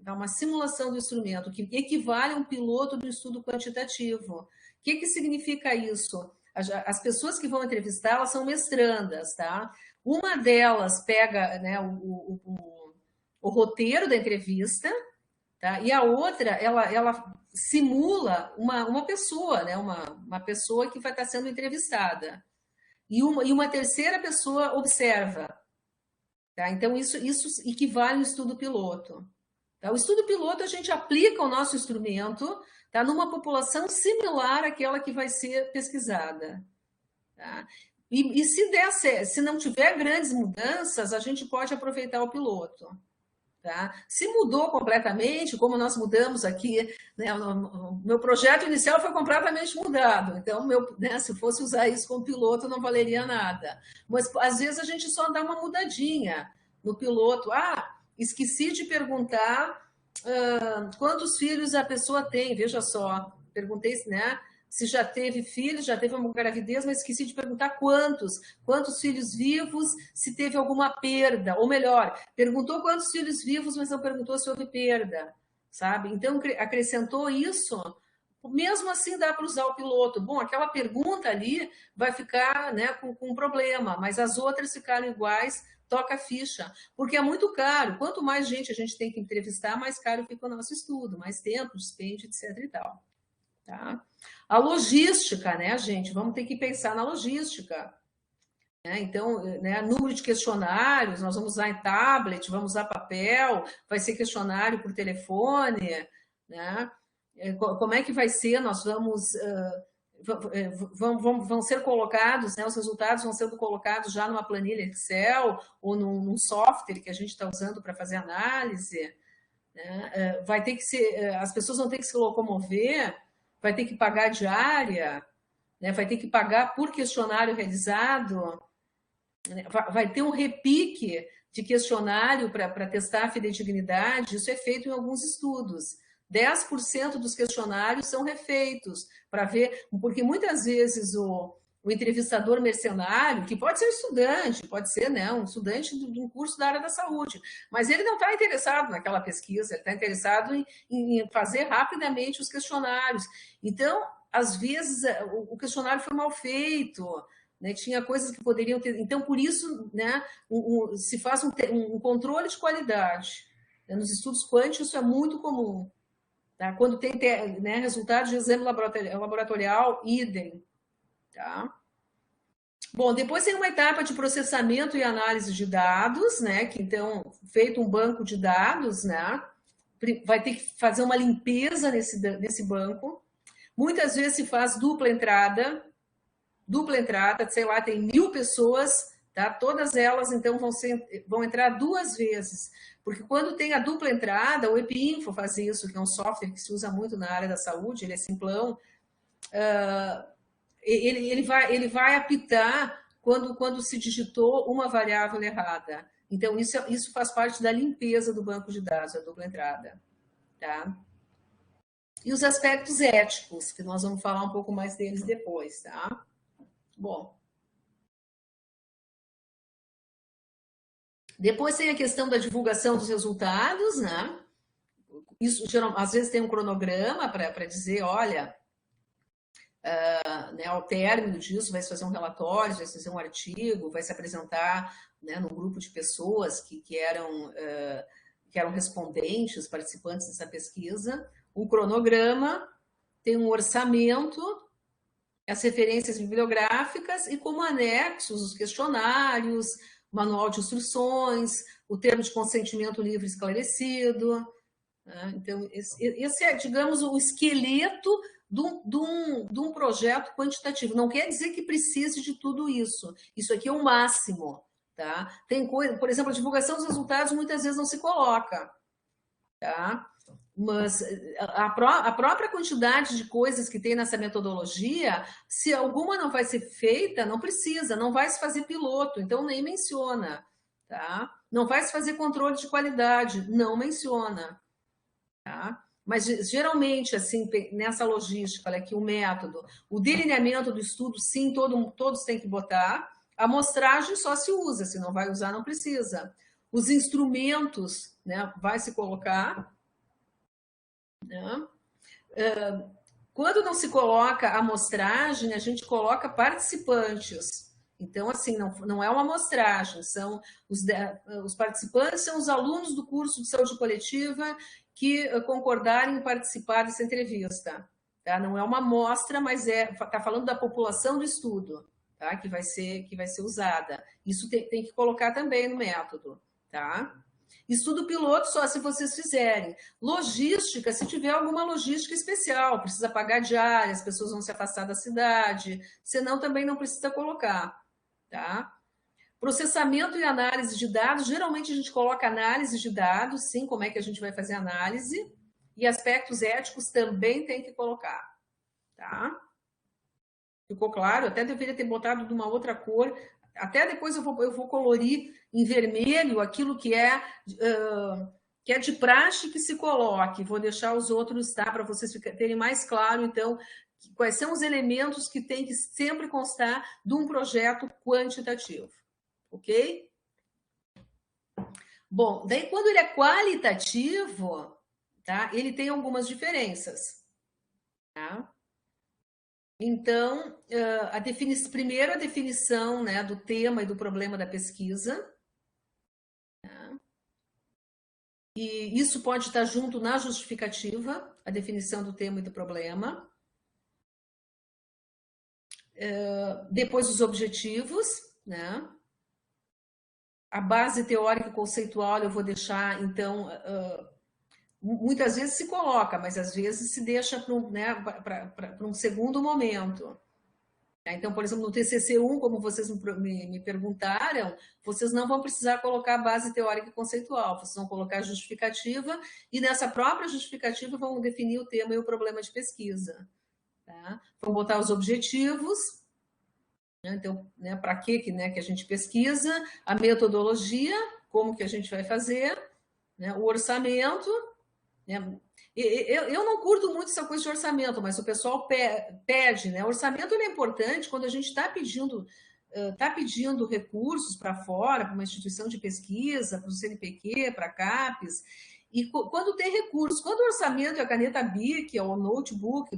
Uma simulação do instrumento, que equivale a um piloto do estudo quantitativo. O que significa isso? As pessoas que vão entrevistar, elas são mestrandas, tá? Uma delas pega, né, o roteiro da entrevista, tá? E a outra, ela simula uma pessoa, né? Uma pessoa que vai estar sendo entrevistada. E uma terceira pessoa observa. Tá? Então, isso equivale ao estudo piloto. Tá? O estudo piloto, a gente aplica o nosso instrumento, tá, numa população similar àquela que vai ser pesquisada. Tá? E se não tiver grandes mudanças, a gente pode aproveitar o piloto. Tá? Se mudou completamente, como nós mudamos aqui, né, o meu projeto inicial foi completamente mudado, então, né, se fosse usar isso como piloto, não valeria nada. Mas, às vezes, a gente só dá uma mudadinha no piloto. Esqueci de perguntar quantos filhos a pessoa tem, veja só, perguntei, né, se já teve filhos, já teve uma gravidez, mas esqueci de perguntar quantos filhos vivos, se teve alguma perda, ou melhor, perguntou quantos filhos vivos, mas não perguntou se houve perda, sabe? Então, acrescentou isso, mesmo assim dá para usar o piloto. Bom, aquela pergunta ali vai ficar, né, com um problema, mas as outras ficaram iguais, toca a ficha, porque é muito caro. Quanto mais gente a gente tem que entrevistar, mais caro fica o nosso estudo, mais tempo, despende, etc. e tal. Tá? A logística, né, gente? Vamos ter que pensar na logística. Né? Então, né, número de questionários, nós vamos usar em tablet, vamos usar papel, vai ser questionário por telefone, né? Como é que vai ser? Nós vão ser colocados, né, os resultados vão ser colocados já numa planilha Excel ou num software que a gente está usando para fazer análise. Né? Vai ter que ser, as pessoas vão ter que se locomover, vai ter que pagar diária, né? Vai ter que pagar por questionário realizado, né? Vai ter um repique de questionário para testar a fidedignidade, isso é feito em alguns estudos. 10% dos questionários são refeitos para ver, porque muitas vezes o entrevistador mercenário, que pode ser estudante, pode ser, né, um estudante de um curso da área da saúde, mas ele não está interessado naquela pesquisa, ele está interessado em fazer rapidamente os questionários. Então, às vezes, o questionário foi mal feito, né, tinha coisas que poderiam ter... Então, por isso, né, se faz um controle de qualidade. Né, nos estudos quânticos, isso é muito comum. Tá? Quando tem, né, resultados de exame laboratorial, idem. Tá? Bom, depois tem uma etapa de processamento e análise de dados, né? Que então, feito um banco de dados, né? Vai ter que fazer uma limpeza nesse banco. Muitas vezes se faz dupla entrada, sei lá, tem 1000 pessoas, tá? Todas elas, então, vão entrar 2 vezes. Porque quando tem a dupla entrada, o EpiInfo faz isso, que é um software que se usa muito na área da saúde, ele é simplão, ele vai apitar quando se digitou uma variável errada. Então, isso faz parte da limpeza do banco de dados, a dupla entrada. Tá? E os aspectos éticos, que nós vamos falar um pouco mais deles depois. Tá? Bom. Depois tem a questão da divulgação dos resultados, né? Isso, às vezes, tem um cronograma para dizer, olha... né, ao término disso, vai se fazer um relatório, vai se fazer um artigo, vai se apresentar, né, num grupo de pessoas que eram respondentes, participantes dessa pesquisa, um cronograma, tem um orçamento, as referências bibliográficas e como anexos os questionários, manual de instruções, o termo de consentimento livre esclarecido. Né? Então, esse é, digamos, o esqueleto de um projeto quantitativo. Não quer dizer que precise de tudo isso. Isso aqui é o máximo. Tá? Tem coisa, por exemplo, a divulgação dos resultados muitas vezes não se coloca. Tá? Mas a própria quantidade de coisas que tem nessa metodologia, se alguma não vai ser feita, não precisa, não vai se fazer piloto, então nem menciona. Tá? Não vai se fazer controle de qualidade, não menciona. tá? Mas, geralmente, assim, nessa logística, olha aqui, o método, o delineamento do estudo, sim, todos têm que botar. A amostragem só se usa, se não vai usar, não precisa. Os instrumentos, né, vai se colocar, né? Quando não se coloca amostragem, a gente coloca participantes. Então, assim, não é uma amostragem, são os participantes são os alunos do curso de saúde coletiva que concordarem em participar dessa entrevista. Tá? Não é uma amostra, mas está falando da população do estudo, tá? que vai ser usada. Isso tem que colocar também no método. Tá? Estudo piloto só se vocês fizerem. Logística, se tiver alguma logística especial, precisa pagar diária, as pessoas vão se afastar da cidade, senão também não precisa colocar. Tá? Processamento e análise de dados, geralmente a gente coloca análise de dados, sim, como é que a gente vai fazer análise, e aspectos éticos também tem que colocar. Tá? Ficou claro? Eu até deveria ter botado de uma outra cor, até depois eu vou colorir em vermelho aquilo que é de praxe que se coloque. Vou deixar os outros, tá? Para vocês terem mais claro, então, quais são os elementos que tem que sempre constar de um projeto quantitativo. Ok? Bom, daí quando ele é qualitativo, tá? Ele tem algumas diferenças. Tá? Então, primeiro a definição, né, do tema e do problema da pesquisa. Tá? E isso pode estar junto na justificativa, a definição do tema e do problema. Depois os objetivos, né? A base teórica e conceitual eu vou deixar, então, muitas vezes se coloca, mas às vezes se deixa para um segundo momento. Então, por exemplo, no TCC1, como vocês me perguntaram, vocês não vão precisar colocar a base teórica e conceitual, vocês vão colocar a justificativa e nessa própria justificativa vão definir o tema e o problema de pesquisa. Tá? Vão botar os objetivos, né? Então, né, para que a gente pesquisa, a metodologia, como que a gente vai fazer, né, o orçamento, né? Eu não curto muito essa coisa de orçamento, mas o pessoal pede, né? O orçamento é importante quando a gente está pedindo recursos para fora, para uma instituição de pesquisa, para o CNPq, para a CAPES, e quando tem recursos, quando o orçamento é a caneta BIC, é o notebook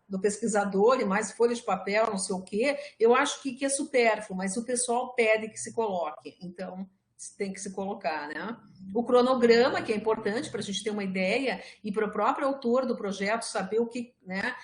do pesquisador e mais folha de papel, não sei o quê, eu acho que é supérfluo, mas o pessoal pede que se coloque, então tem que se colocar, né? O cronograma, que é importante para a gente ter uma ideia e para o próprio autor do projeto saber o que, né,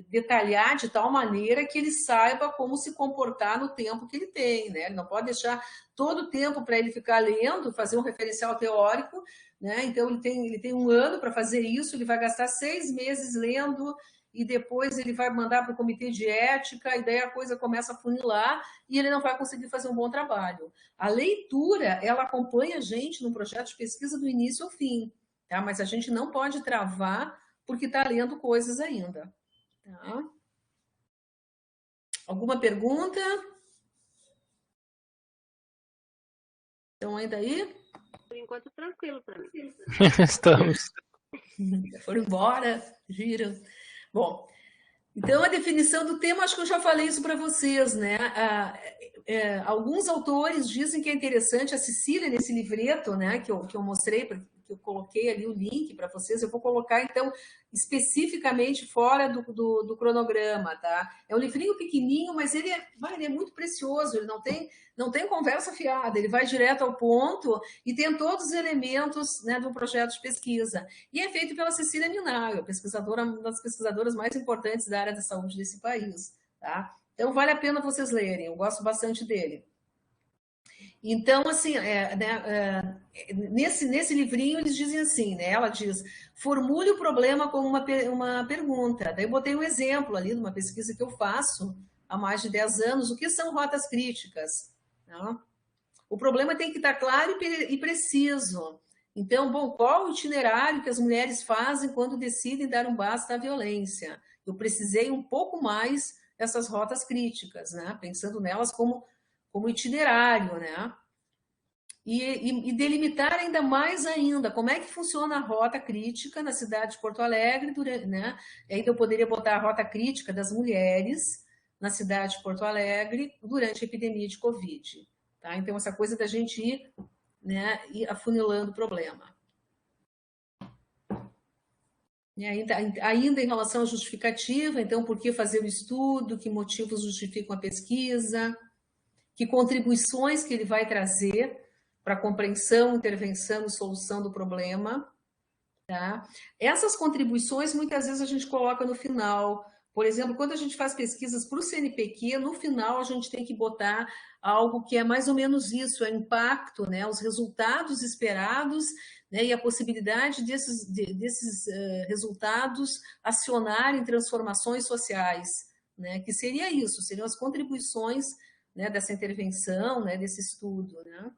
detalhar de tal maneira que ele saiba como se comportar no tempo que ele tem, né? Ele não pode deixar todo o tempo para ele ficar lendo, fazer um referencial teórico, né? Então ele tem um ano para fazer isso, ele vai gastar 6 meses lendo e depois ele vai mandar para o comitê de ética, e daí a coisa começa a funilar e ele não vai conseguir fazer um bom trabalho. A leitura, ela acompanha a gente no projeto de pesquisa do início ao fim, tá? Mas a gente não pode travar porque está lendo coisas ainda. Tá? Alguma pergunta? Estão ainda aí? Por enquanto, tranquilo para mim. Estamos. Foram embora, giram. Bom, então a definição do tema, acho que eu já falei isso para vocês, né? Alguns autores dizem que é interessante, a Cecília, nesse livreto, né, que eu mostrei, que eu coloquei ali o link para vocês, eu vou colocar, então, especificamente fora do cronograma, tá? É um livrinho pequenininho, mas ele é muito precioso, ele não tem conversa fiada, ele vai direto ao ponto e tem todos os elementos, né, do projeto de pesquisa. E é feito pela Cecília Minayo, uma das pesquisadoras mais importantes da área da saúde desse país, tá? Então, vale a pena vocês lerem, eu gosto bastante dele. Então, assim, nesse livrinho eles dizem assim, né? Ela diz, formule o problema como uma pergunta. Daí eu botei um exemplo ali de uma pesquisa que eu faço há mais de 10 anos. O que são rotas críticas? Não? O problema tem que estar claro e preciso. Então, bom, qual o itinerário que as mulheres fazem quando decidem dar um basta à violência? Eu precisei um pouco mais dessas rotas críticas, né? Pensando nelas como itinerário, né? e delimitar ainda mais ainda como é que funciona a rota crítica na cidade de Porto Alegre, né? Ainda eu poderia botar a rota crítica das mulheres na cidade de Porto Alegre durante a epidemia de Covid. Tá? Então, essa coisa da gente ir, né, ir afunilando o problema. E ainda em relação à justificativa, então, por que fazer o estudo, que motivos justificam a pesquisa, que contribuições que ele vai trazer para a compreensão, intervenção e solução do problema. Tá? Essas contribuições, muitas vezes, a gente coloca no final. Por exemplo, quando a gente faz pesquisas para o CNPq, no final a gente tem que botar algo que é mais ou menos isso, é impacto, né? Os resultados esperados, né? E a possibilidade desses resultados acionarem transformações sociais, né? Que seria isso, seriam as contribuições, né, dessa intervenção, né, desse estudo, né?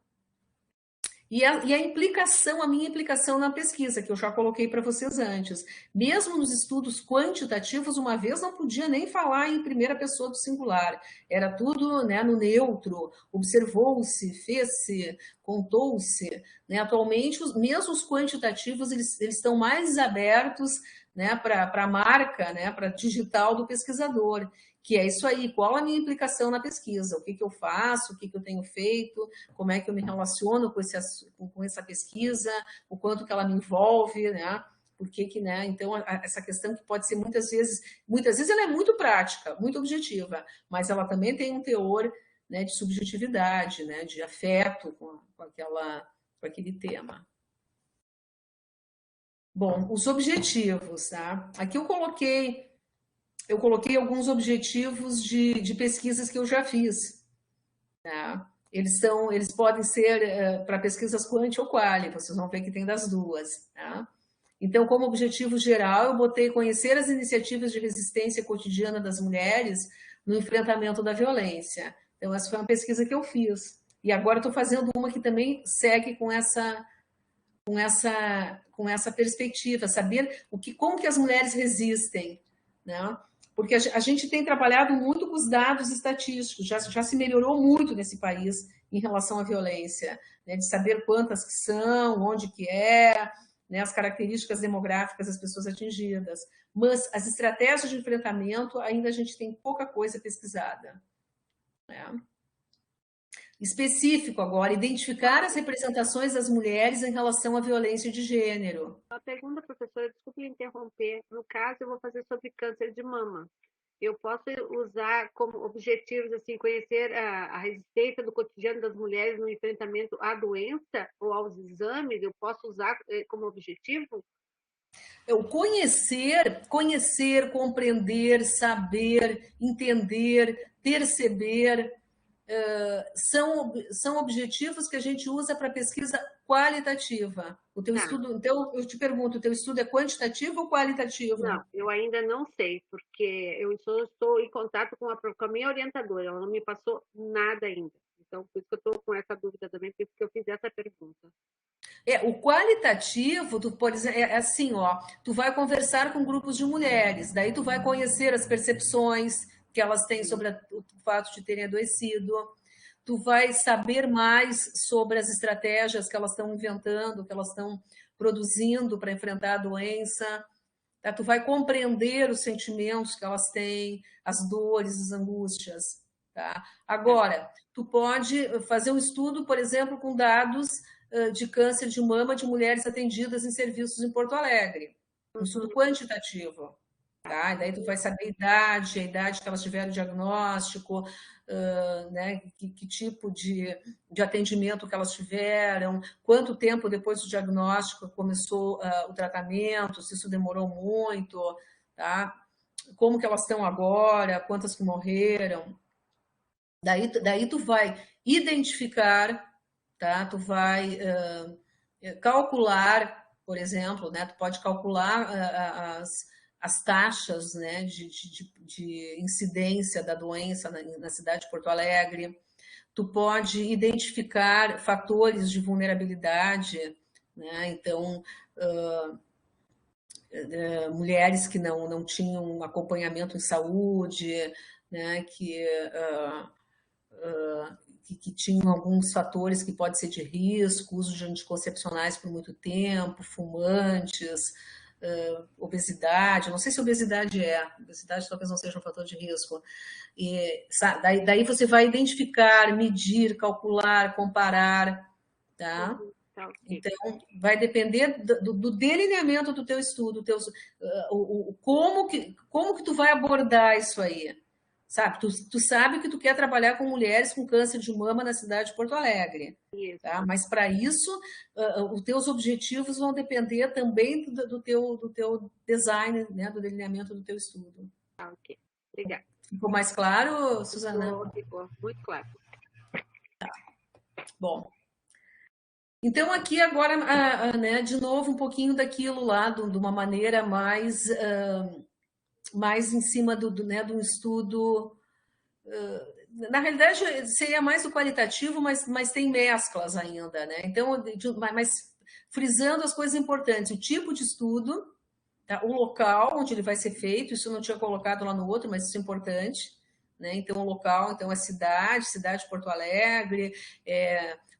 E a implicação, a minha implicação na pesquisa, que eu já coloquei para vocês antes. Mesmo nos estudos quantitativos, uma vez não podia nem falar em primeira pessoa do singular. Era tudo, né, no neutro, observou-se, fez-se, contou-se. Né? Atualmente, mesmo os quantitativos, eles estão mais abertos, né, para a marca, né, para digital do pesquisador. Que é isso aí, qual a minha implicação na pesquisa, o que eu faço, o que eu tenho feito, como é que eu me relaciono com essa pesquisa, o quanto que ela me envolve, né? Por que, né? Então, essa questão que pode ser muitas vezes ela é muito prática, muito objetiva, mas ela também tem um teor, né, de subjetividade, né, de afeto com aquele tema. Bom, os objetivos, tá? Aqui eu coloquei alguns objetivos de pesquisas que eu já fiz. Tá? Eles podem ser para pesquisas quant ou quali, vocês vão ver que tem das duas. Tá? Então, como objetivo geral, eu botei conhecer as iniciativas de resistência cotidiana das mulheres no enfrentamento da violência. Então, essa foi uma pesquisa que eu fiz. E agora estou fazendo uma que também segue com essa perspectiva, saber como que as mulheres resistem, né? Porque a gente tem trabalhado muito com os dados estatísticos, já se melhorou muito nesse país em relação à violência, né? De saber quantas que são, onde que é, né? As características demográficas das pessoas atingidas. Mas as estratégias de enfrentamento, ainda a gente tem pouca coisa pesquisada. Né? Específico agora, identificar as representações das mulheres em relação à violência de gênero. Uma pergunta, professora, desculpe interromper. No caso, eu vou fazer sobre câncer de mama. Eu posso usar como objetivos, assim, conhecer a resistência do cotidiano das mulheres no enfrentamento à doença ou aos exames? Eu posso usar como objetivo? O conhecer, compreender, saber, entender, perceber, são objetivos que a gente usa para pesquisa qualitativa. O teu estudo, então, eu te pergunto, o teu estudo é quantitativo ou qualitativo? Não, eu ainda não sei, porque eu estou em contato com a minha orientadora, ela não me passou nada ainda. Então, por isso que eu estou com essa dúvida também, por isso que eu fiz essa pergunta. O qualitativo, por exemplo, é assim, ó, tu vai conversar com grupos de mulheres, daí tu vai conhecer as percepções que elas têm sobre o fato de terem adoecido, tu vai saber mais sobre as estratégias que elas estão inventando, que elas estão produzindo para enfrentar a doença, tá? Tu vai compreender os sentimentos que elas têm, as dores, as angústias, tá? Agora, tu pode fazer um estudo, por exemplo, com dados de câncer de mama de mulheres atendidas em serviços em Porto Alegre. Um estudo quantitativo. Tá? E daí tu vai saber a idade que elas tiveram diagnóstico, né? Que tipo de atendimento que elas tiveram, quanto tempo depois do diagnóstico começou o tratamento, se isso demorou muito, tá? Como que elas estão agora, quantas que morreram. Daí tu vai identificar, tá? Tu vai calcular, por exemplo, né? Tu pode calcular as taxas, né, de incidência da doença na cidade de Porto Alegre. Tu pode identificar fatores de vulnerabilidade, né? Então, mulheres que não tinham acompanhamento em saúde, né? que tinham alguns fatores que pode ser de risco, uso de anticoncepcionais por muito tempo, fumantes, obesidade. Não sei se obesidade talvez não seja um fator de risco. E, daí você vai identificar, medir, calcular, comparar, tá? Então, vai depender do delineamento do teu estudo, como que tu vai abordar isso aí, sabe? Tu sabe que tu quer trabalhar com mulheres com câncer de mama na cidade de Porto Alegre, tá? Mas para isso, os teus objetivos vão depender também do teu design, né? Do delineamento do teu estudo. Ok, obrigada. Ficou mais claro, Suzana? Ficou muito claro. Tá. Bom. Então, aqui agora, né, de novo, um pouquinho daquilo lá, de uma maneira mais em cima né, de um estudo. Na realidade, seria mais o qualitativo, mas tem mesclas ainda, né? Então, mas frisando as coisas importantes, o tipo de estudo, tá? O local onde ele vai ser feito, isso eu não tinha colocado lá no outro, mas isso é importante, né? Então, o local, então, a cidade de Porto Alegre,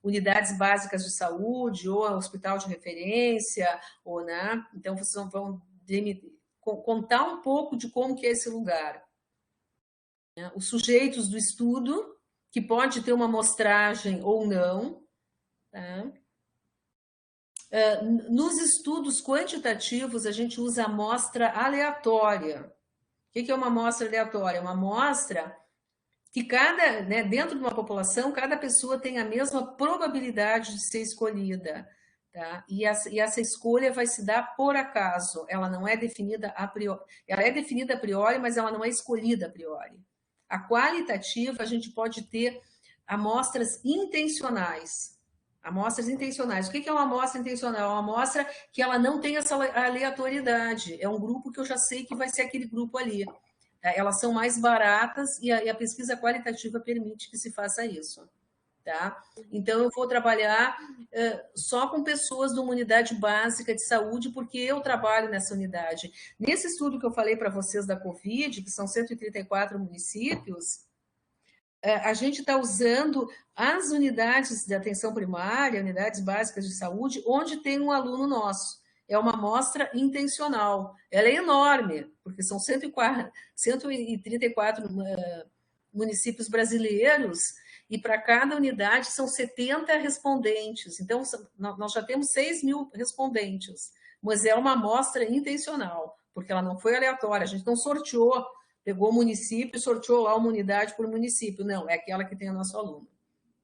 unidades básicas de saúde, ou hospital de referência, ou, né? Então, vocês vão contar um pouco de como que é esse lugar. Né? Os sujeitos do estudo, que pode ter uma amostragem ou não. Tá? Nos estudos quantitativos, a gente usa amostra aleatória. O que é uma amostra aleatória? Uma amostra que né, dentro de uma população, cada pessoa tem a mesma probabilidade de ser escolhida. Tá? E essa escolha vai se dar por acaso. Ela não é definida a priori. Ela é definida a priori, mas ela não é escolhida a priori. A qualitativa, a gente pode ter amostras intencionais. Amostras intencionais. O que é uma amostra intencional? É uma amostra que ela não tem essa aleatoriedade. É um grupo que eu já sei que vai ser aquele grupo ali. Elas são mais baratas e a pesquisa qualitativa permite que se faça isso. Tá? Então, eu vou trabalhar só com pessoas de uma unidade básica de saúde, porque eu trabalho nessa unidade. Nesse estudo que eu falei para vocês da Covid, que são 134 municípios, a gente está usando as unidades de atenção primária, unidades básicas de saúde, onde tem um aluno nosso. É uma amostra intencional. Ela é enorme, porque são 134 municípios brasileiros, e para cada unidade são 70 respondentes. Então, nós já temos 6.000 respondentes, mas é uma amostra intencional, porque ela não foi aleatória, a gente não sorteou, pegou o município e sorteou lá uma unidade por município. Não, é aquela que tem o nosso aluno.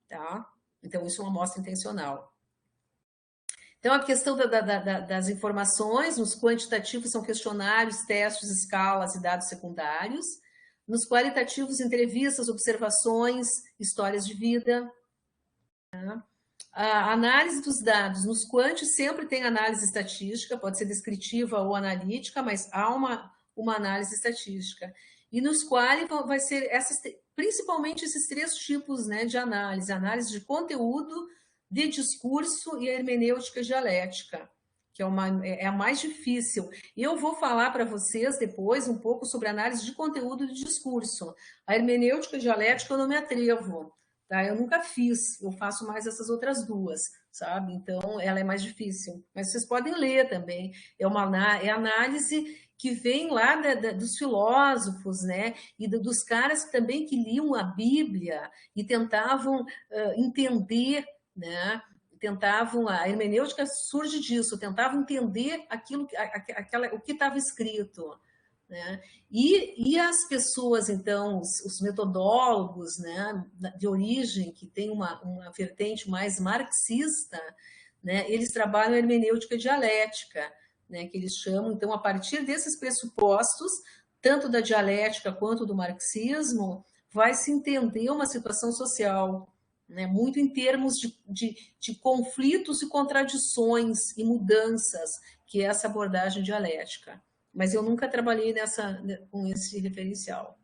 Tá? Então, isso é uma amostra intencional. Então, a questão das informações, nos quantitativos são questionários, testes, escalas e dados secundários. Nos qualitativos, entrevistas, observações, histórias de vida. Tá? A análise dos dados. Nos quantis sempre tem análise estatística, pode ser descritiva ou analítica, mas há uma análise estatística. E nos quali vai ser principalmente esses 3 tipos, né, de análise. Análise de conteúdo, de discurso e a hermenêutica dialética, que é a mais difícil. E eu vou falar para vocês depois um pouco sobre análise de conteúdo e de discurso. A hermenêutica dialética eu não me atrevo, tá? Eu nunca fiz, eu faço mais essas outras 2, sabe? Então, ela é mais difícil. Mas vocês podem ler também. É análise que vem lá dos filósofos, né? E dos caras também que liam a Bíblia e tentavam entender, né? A hermenêutica surge disso, tentavam entender o que estava escrito. Né? E as pessoas, então, os metodólogos, né, de origem, que tem uma vertente mais marxista, né, eles trabalham a hermenêutica dialética, né, que eles chamam, então, a partir desses pressupostos, tanto da dialética quanto do marxismo, vai se entender uma situação social, né, muito em termos de conflitos e contradições e mudanças, que é essa abordagem dialética. Mas eu nunca trabalhei com esse referencial.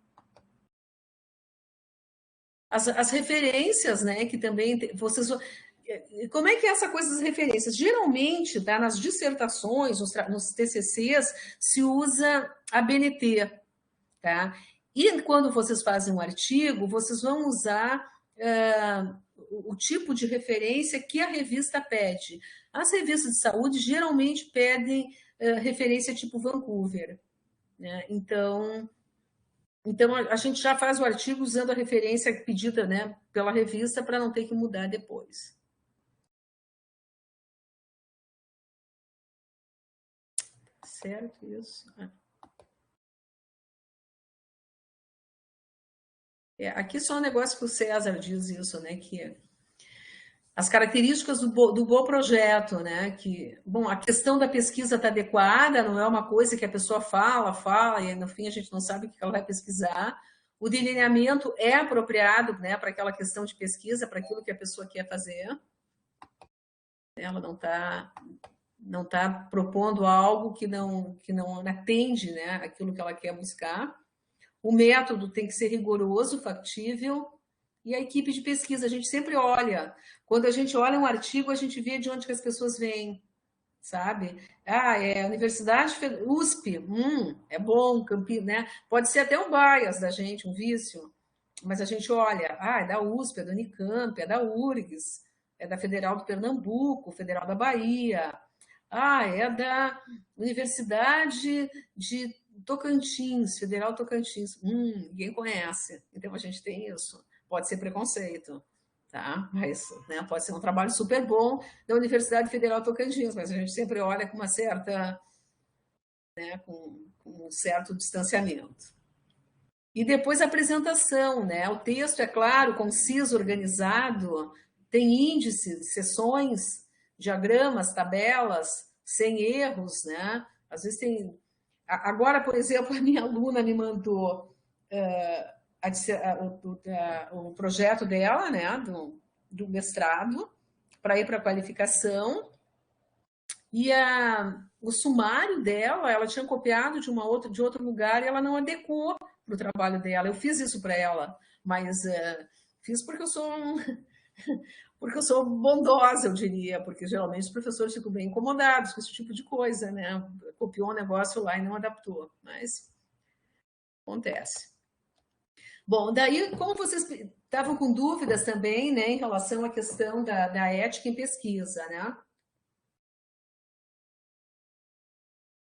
As referências, né, que também vocês... Como é que é essa coisa das referências? Geralmente, tá, nas dissertações, nos TCCs, se usa a BNT, tá? E quando vocês fazem um artigo, vocês vão usar o tipo de referência que a revista pede. As revistas de saúde geralmente pedem referência tipo Vancouver, né? Então, a gente já faz o artigo usando a referência pedida, né, pela revista para não ter que mudar depois. Certo isso? Aqui só um negócio que o César diz isso, né, que as características do bom projeto, né, que, bom, a questão da pesquisa está adequada, não é uma coisa que a pessoa fala, e no fim a gente não sabe o que ela vai pesquisar. O delineamento é apropriado, né, para aquela questão de pesquisa, para aquilo que a pessoa quer fazer. Ela não tá propondo algo que não atende, né, aquilo que ela quer buscar. O método tem que ser rigoroso, factível, e a equipe de pesquisa, a gente sempre olha. Quando a gente olha um artigo, a gente vê de onde que as pessoas vêm, sabe? É Universidade USP, é bom, Campinas, né? Pode ser até um bias da gente, um vício, mas a gente olha, é da USP, é da Unicamp, é da URGS, é da Federal do Pernambuco, Federal da Bahia, é da Universidade de Tocantins, Federal Tocantins. Ninguém conhece. Então a gente tem isso. Pode ser preconceito, tá? Mas, né, pode ser um trabalho super bom da Universidade Federal Tocantins, mas a gente sempre olha com uma certa, né, com um certo distanciamento. E depois a apresentação, né? O texto é claro, conciso, organizado, tem índices, seções, diagramas, tabelas, sem erros, né? Às vezes tem. Agora, por exemplo, a minha aluna me mandou o projeto dela, né? Do mestrado, para ir para a qualificação. E o sumário dela, ela tinha copiado de outro lugar e ela não adequou para o trabalho dela. Eu fiz isso para ela, mas fiz porque eu sou bondosa, eu diria, porque geralmente os professores ficam bem incomodados com esse tipo de coisa, né? Copiou um negócio lá e não adaptou, mas acontece. Bom, daí, como vocês estavam com dúvidas também, né, em relação à questão da ética em pesquisa, né?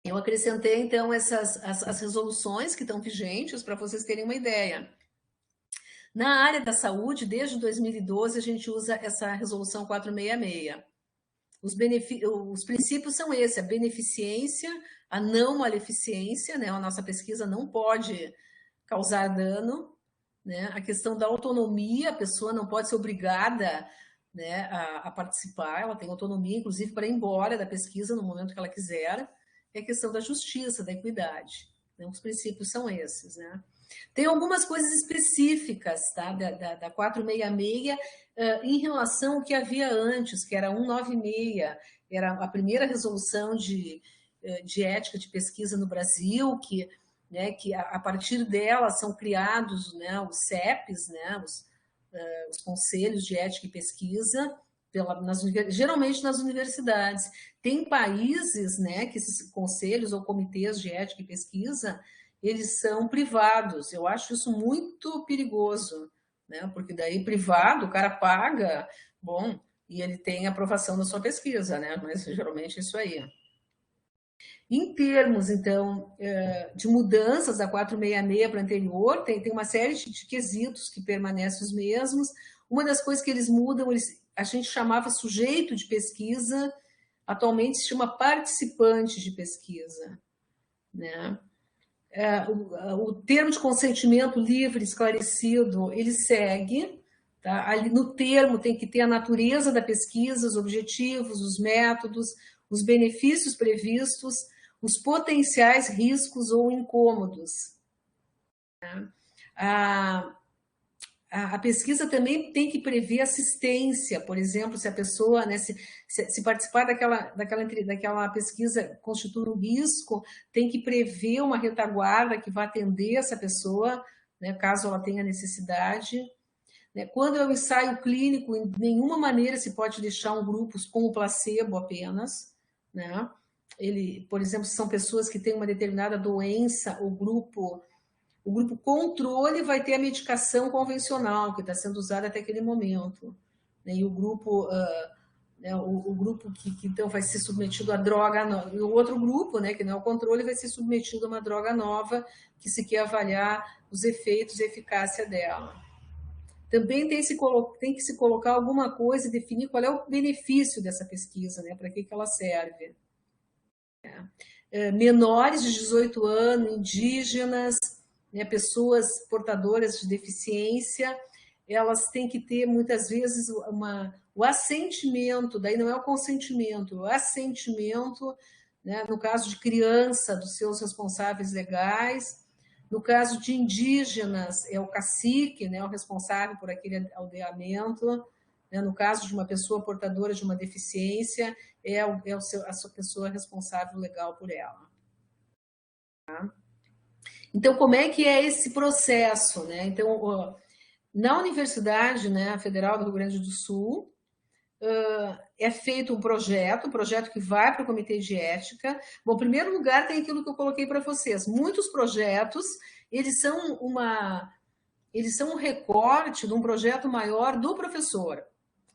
Eu acrescentei, então, as resoluções que estão vigentes para vocês terem uma ideia. Na área da saúde, desde 2012, a gente usa essa resolução 466. Os princípios são esses: a beneficência, a não maleficência, né? A nossa pesquisa não pode causar dano, né? A questão da autonomia, a pessoa não pode ser obrigada, né, a participar, ela tem autonomia, inclusive, para ir embora da pesquisa no momento que ela quiser. É a questão da justiça, da equidade. Então, os princípios são esses, né? Tem algumas coisas específicas, tá, da 466 em relação ao que havia antes, que era 196, era a primeira resolução de ética de pesquisa no Brasil, né, que a partir dela são criados, né, os CEPs, né, os Conselhos de Ética e Pesquisa, geralmente nas universidades. Tem países, né, que esses conselhos ou comitês de ética e pesquisa, eles são privados. Eu acho isso muito perigoso, né? Porque daí privado, o cara paga, bom, e ele tem aprovação da sua pesquisa, né? Mas geralmente é isso aí. Em termos, então, de mudanças da 466 para a anterior, tem uma série de quesitos que permanecem os mesmos. Uma das coisas que eles mudam, a gente chamava sujeito de pesquisa, atualmente se chama participante de pesquisa, né? O termo de consentimento livre, esclarecido, ele segue, tá? Ali no termo tem que ter a natureza da pesquisa, os objetivos, os métodos, os benefícios previstos, os potenciais riscos ou incômodos, né? A pesquisa também tem que prever assistência, por exemplo, se a pessoa, né, se participar daquela pesquisa constitui um risco, tem que prever uma retaguarda que vai atender essa pessoa, né, caso ela tenha necessidade. Né. Quando é um ensaio clínico, em nenhuma maneira se pode deixar um grupo como placebo apenas, né? Por exemplo, se são pessoas que têm uma determinada doença, o grupo O grupo controle vai ter a medicação convencional, que está sendo usada até aquele momento. E o grupo, o grupo que então vai ser submetido à droga nova. E o outro grupo, né, que não é o controle, vai ser submetido a uma droga nova, que se quer avaliar os efeitos e eficácia dela. Também tem que se colocar alguma coisa e definir qual é o benefício dessa pesquisa, né, para que ela serve. Menores de 18 anos, indígenas, né, pessoas portadoras de deficiência, elas têm que ter, muitas vezes, o assentimento, daí não é o consentimento, o assentimento, né, no caso de criança, dos seus responsáveis legais. No caso de indígenas, é o cacique, né, o responsável por aquele aldeamento. Né? No caso de uma pessoa portadora de uma deficiência, a sua pessoa responsável legal por ela. Tá? Então, como é que é esse processo? Né? Então, na Universidade, né, Federal do Rio Grande do Sul, é feito um projeto que vai para o Comitê de Ética. Bom, em primeiro lugar, tem aquilo que eu coloquei para vocês. Muitos projetos, eles são um recorte de um projeto maior do professor.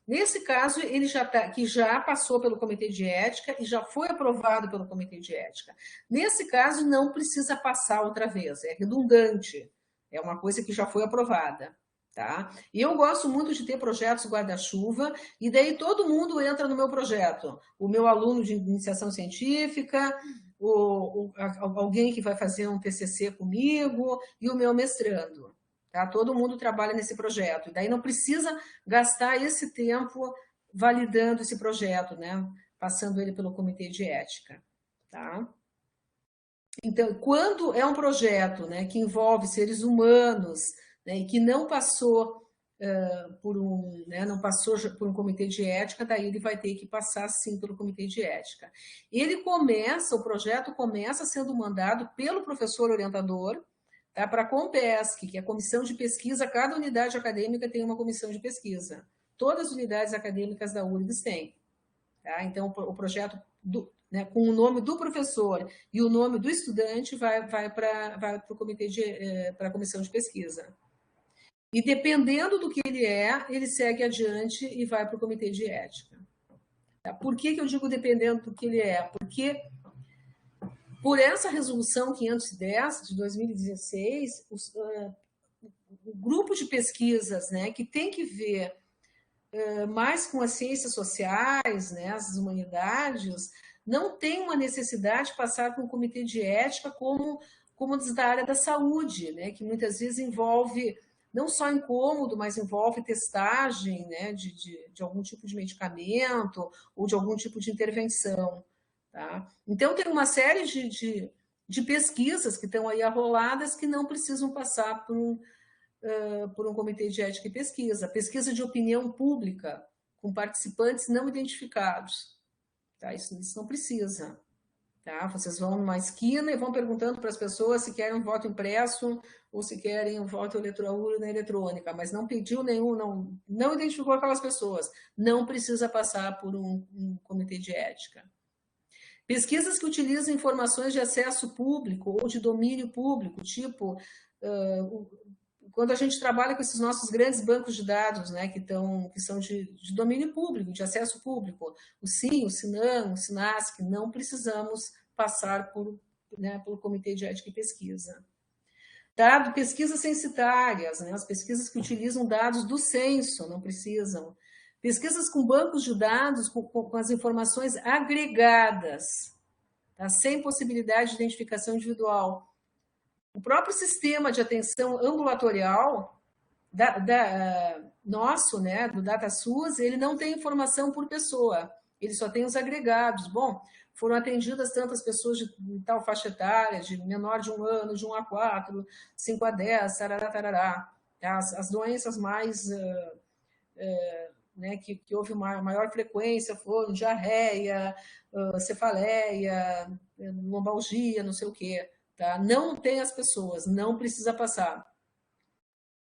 Nesse caso, ele já passou pelo Comitê de Ética e já foi aprovado pelo Comitê de Ética. Nesse caso, não precisa passar outra vez, é redundante. É uma coisa que já foi aprovada. Tá? E eu gosto muito de ter projetos guarda-chuva, e daí todo mundo entra no meu projeto. O meu aluno de iniciação científica, alguém que vai fazer um TCC comigo e o meu mestrando. Tá? Todo mundo trabalha nesse projeto. E daí não precisa gastar esse tempo validando esse projeto, né? Passando ele pelo Comitê de Ética. Tá? Então, quando é um projeto, né, que envolve seres humanos, né, e que não passou por um comitê de ética, daí ele vai ter que passar sim pelo comitê de ética. O projeto começa sendo mandado pelo professor orientador, tá, para a COMPESC, que é a comissão de pesquisa. Cada unidade acadêmica tem uma comissão de pesquisa. Todas as unidades acadêmicas da URGS têm. Tá? Então, o projeto né, com o nome do professor e o nome do estudante vai para o comitê para a comissão de pesquisa. E dependendo do que ele segue adiante e vai para o comitê de ética. Tá? Por que eu digo dependendo do que ele é? Porque por essa resolução 510 de 2016, o grupo de pesquisas, né, que tem que ver mais com as ciências sociais, né, as humanidades, não tem uma necessidade de passar por um comitê de ética como da área da saúde, né, que muitas vezes envolve não só incômodo, mas envolve testagem, né, de algum tipo de medicamento ou de algum tipo de intervenção. Tá? Então, tem uma série de pesquisas que estão aí arroladas que não precisam passar por um comitê de ética e pesquisa. Pesquisa de opinião pública com participantes não identificados. Tá? Isso não precisa. Tá? Vocês vão numa esquina e vão perguntando para as pessoas se querem um voto impresso ou se querem um voto urna eletrônica, mas não pediu nenhum, não identificou aquelas pessoas. Não precisa passar por um comitê de ética. Pesquisas que utilizam informações de acesso público ou de domínio público, tipo, quando a gente trabalha com esses nossos grandes bancos de dados, né, que são de domínio público, de acesso público, o SIM, o SINAM, o SINASC, não precisamos passar pelo Comitê de Ética e Pesquisa. Pesquisas censitárias, né, as pesquisas que utilizam dados do censo, não precisam. Pesquisas com bancos de dados, com as informações agregadas, tá? Sem possibilidade de identificação individual. O próprio sistema de atenção ambulatorial nosso, né, do DataSUS, ele não tem informação por pessoa, ele só tem os agregados. Bom, foram atendidas tantas pessoas de tal faixa etária, de menor de 1 ano, de 1 a 4, 5 a 10, tarará, tarará. Tá? As doenças mais... né, que houve uma maior frequência foram diarreia, cefaleia, lombalgia, não sei o quê. Tá? Não tem as pessoas, não precisa passar.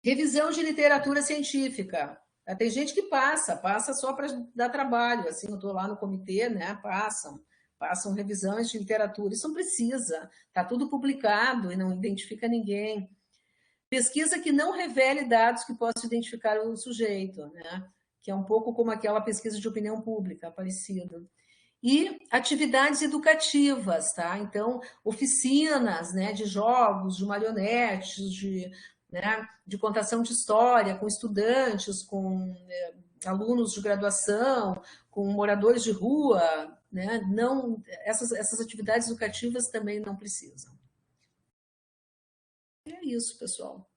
Revisão de literatura científica. Tá? Tem gente que passa só para dar trabalho. Assim, eu estou lá no comitê, né? Passam revisões de literatura. Isso não precisa. Está tudo publicado e não identifica ninguém. Pesquisa que não revele dados que possam identificar o sujeito, né? Que é um pouco como aquela pesquisa de opinião pública, parecido. E atividades educativas, tá? Então, oficinas, né, de jogos, de marionetes, de contação de história com estudantes, com alunos de graduação, com moradores de rua, né? Não, essas atividades educativas também não precisam. É isso, pessoal.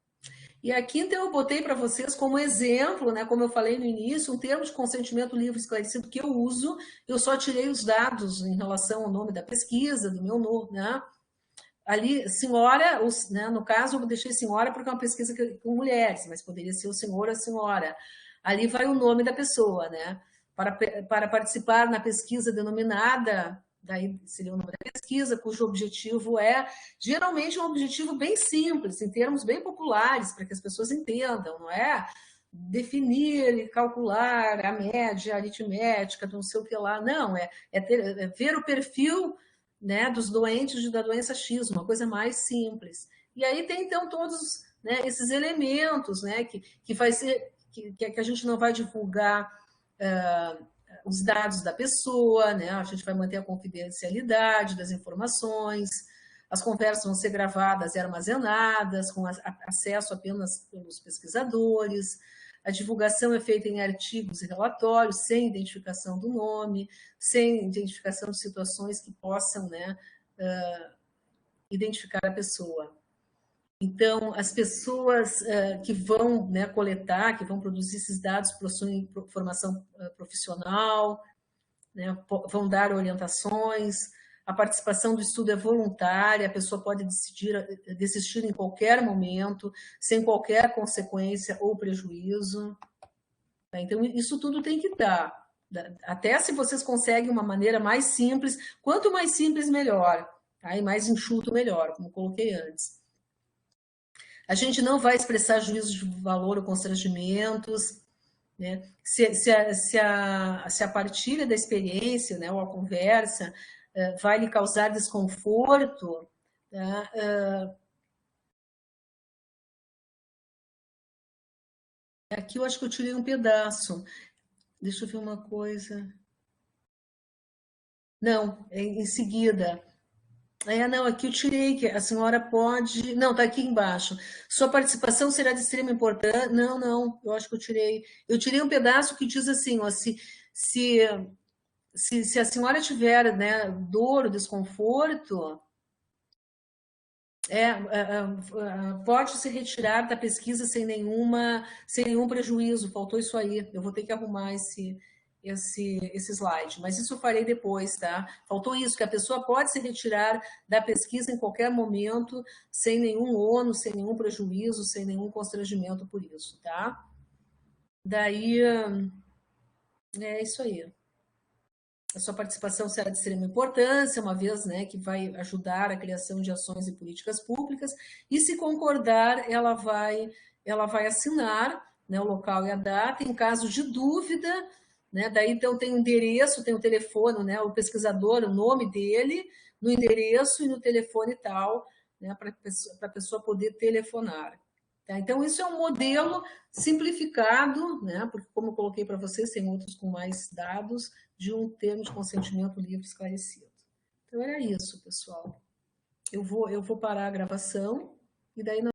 E aqui, então, eu botei para vocês como exemplo, né, como eu falei no início, um termo de consentimento livre esclarecido que eu uso, eu só tirei os dados em relação ao nome da pesquisa, do meu nome, né? Ali, senhora, né, no caso, eu deixei senhora porque é uma pesquisa com mulheres, mas poderia ser o senhor ou a senhora. Ali vai o nome da pessoa, né? Para participar na pesquisa denominada, daí seria o nome da pesquisa, cujo objetivo é, geralmente, um objetivo bem simples, em termos bem populares, para que as pessoas entendam, não é? Definir e calcular a média aritmética, não sei o que lá, não, é ver o perfil, né, dos doentes da doença X, uma coisa mais simples. E aí tem, então, todos, né, esses elementos, né, que vai ser, que a gente não vai divulgar os dados da pessoa, né, a gente vai manter a confidencialidade das informações, as conversas vão ser gravadas e armazenadas, com acesso apenas pelos pesquisadores. A divulgação é feita em artigos e relatórios, sem identificação do nome, sem identificação de situações que possam, né, identificar a pessoa. Então, as pessoas que vão, né, coletar, que vão produzir esses dados, possuem formação profissional, né, vão dar orientações. A participação do estudo é voluntária, a pessoa pode desistir em qualquer momento, sem qualquer consequência ou prejuízo. Então, isso tudo tem que dar. Até se vocês conseguem uma maneira mais simples, quanto mais simples, melhor. Tá? E mais enxuto, melhor, como coloquei antes. A gente não vai expressar juízos de valor ou constrangimentos. Né? Se a partilha da experiência, né, ou a conversa vai lhe causar desconforto, tá? Aqui eu acho que eu tirei um pedaço. Deixa eu ver uma coisa. Não, em seguida. Não, aqui eu tirei, que a senhora pode... Não, está aqui embaixo. Sua participação será de extrema importância... Não, eu acho que eu tirei. Eu tirei um pedaço que diz assim, ó, se a senhora tiver, né, dor ou desconforto, pode se retirar da pesquisa sem nenhum prejuízo. Faltou isso aí. Eu vou ter que arrumar esse slide, mas isso eu farei depois, tá? Faltou isso, que a pessoa pode se retirar da pesquisa em qualquer momento, sem nenhum ônus, sem nenhum prejuízo, sem nenhum constrangimento por isso, tá? Daí, é isso aí. A sua participação será de extrema importância, uma vez, né, que vai ajudar a criação de ações e políticas públicas, e se concordar, ela vai assinar, né, o local e a data. Em caso de dúvida, né, daí então tem o endereço, tem o telefone, né, o pesquisador, o nome dele, no endereço e no telefone e tal, né, para a pessoa poder telefonar. Tá? Então, isso é um modelo simplificado, né, porque, como eu coloquei para vocês, tem outros com mais dados, de um termo de consentimento livre esclarecido. Então, era isso, pessoal. Eu vou parar a gravação e daí nós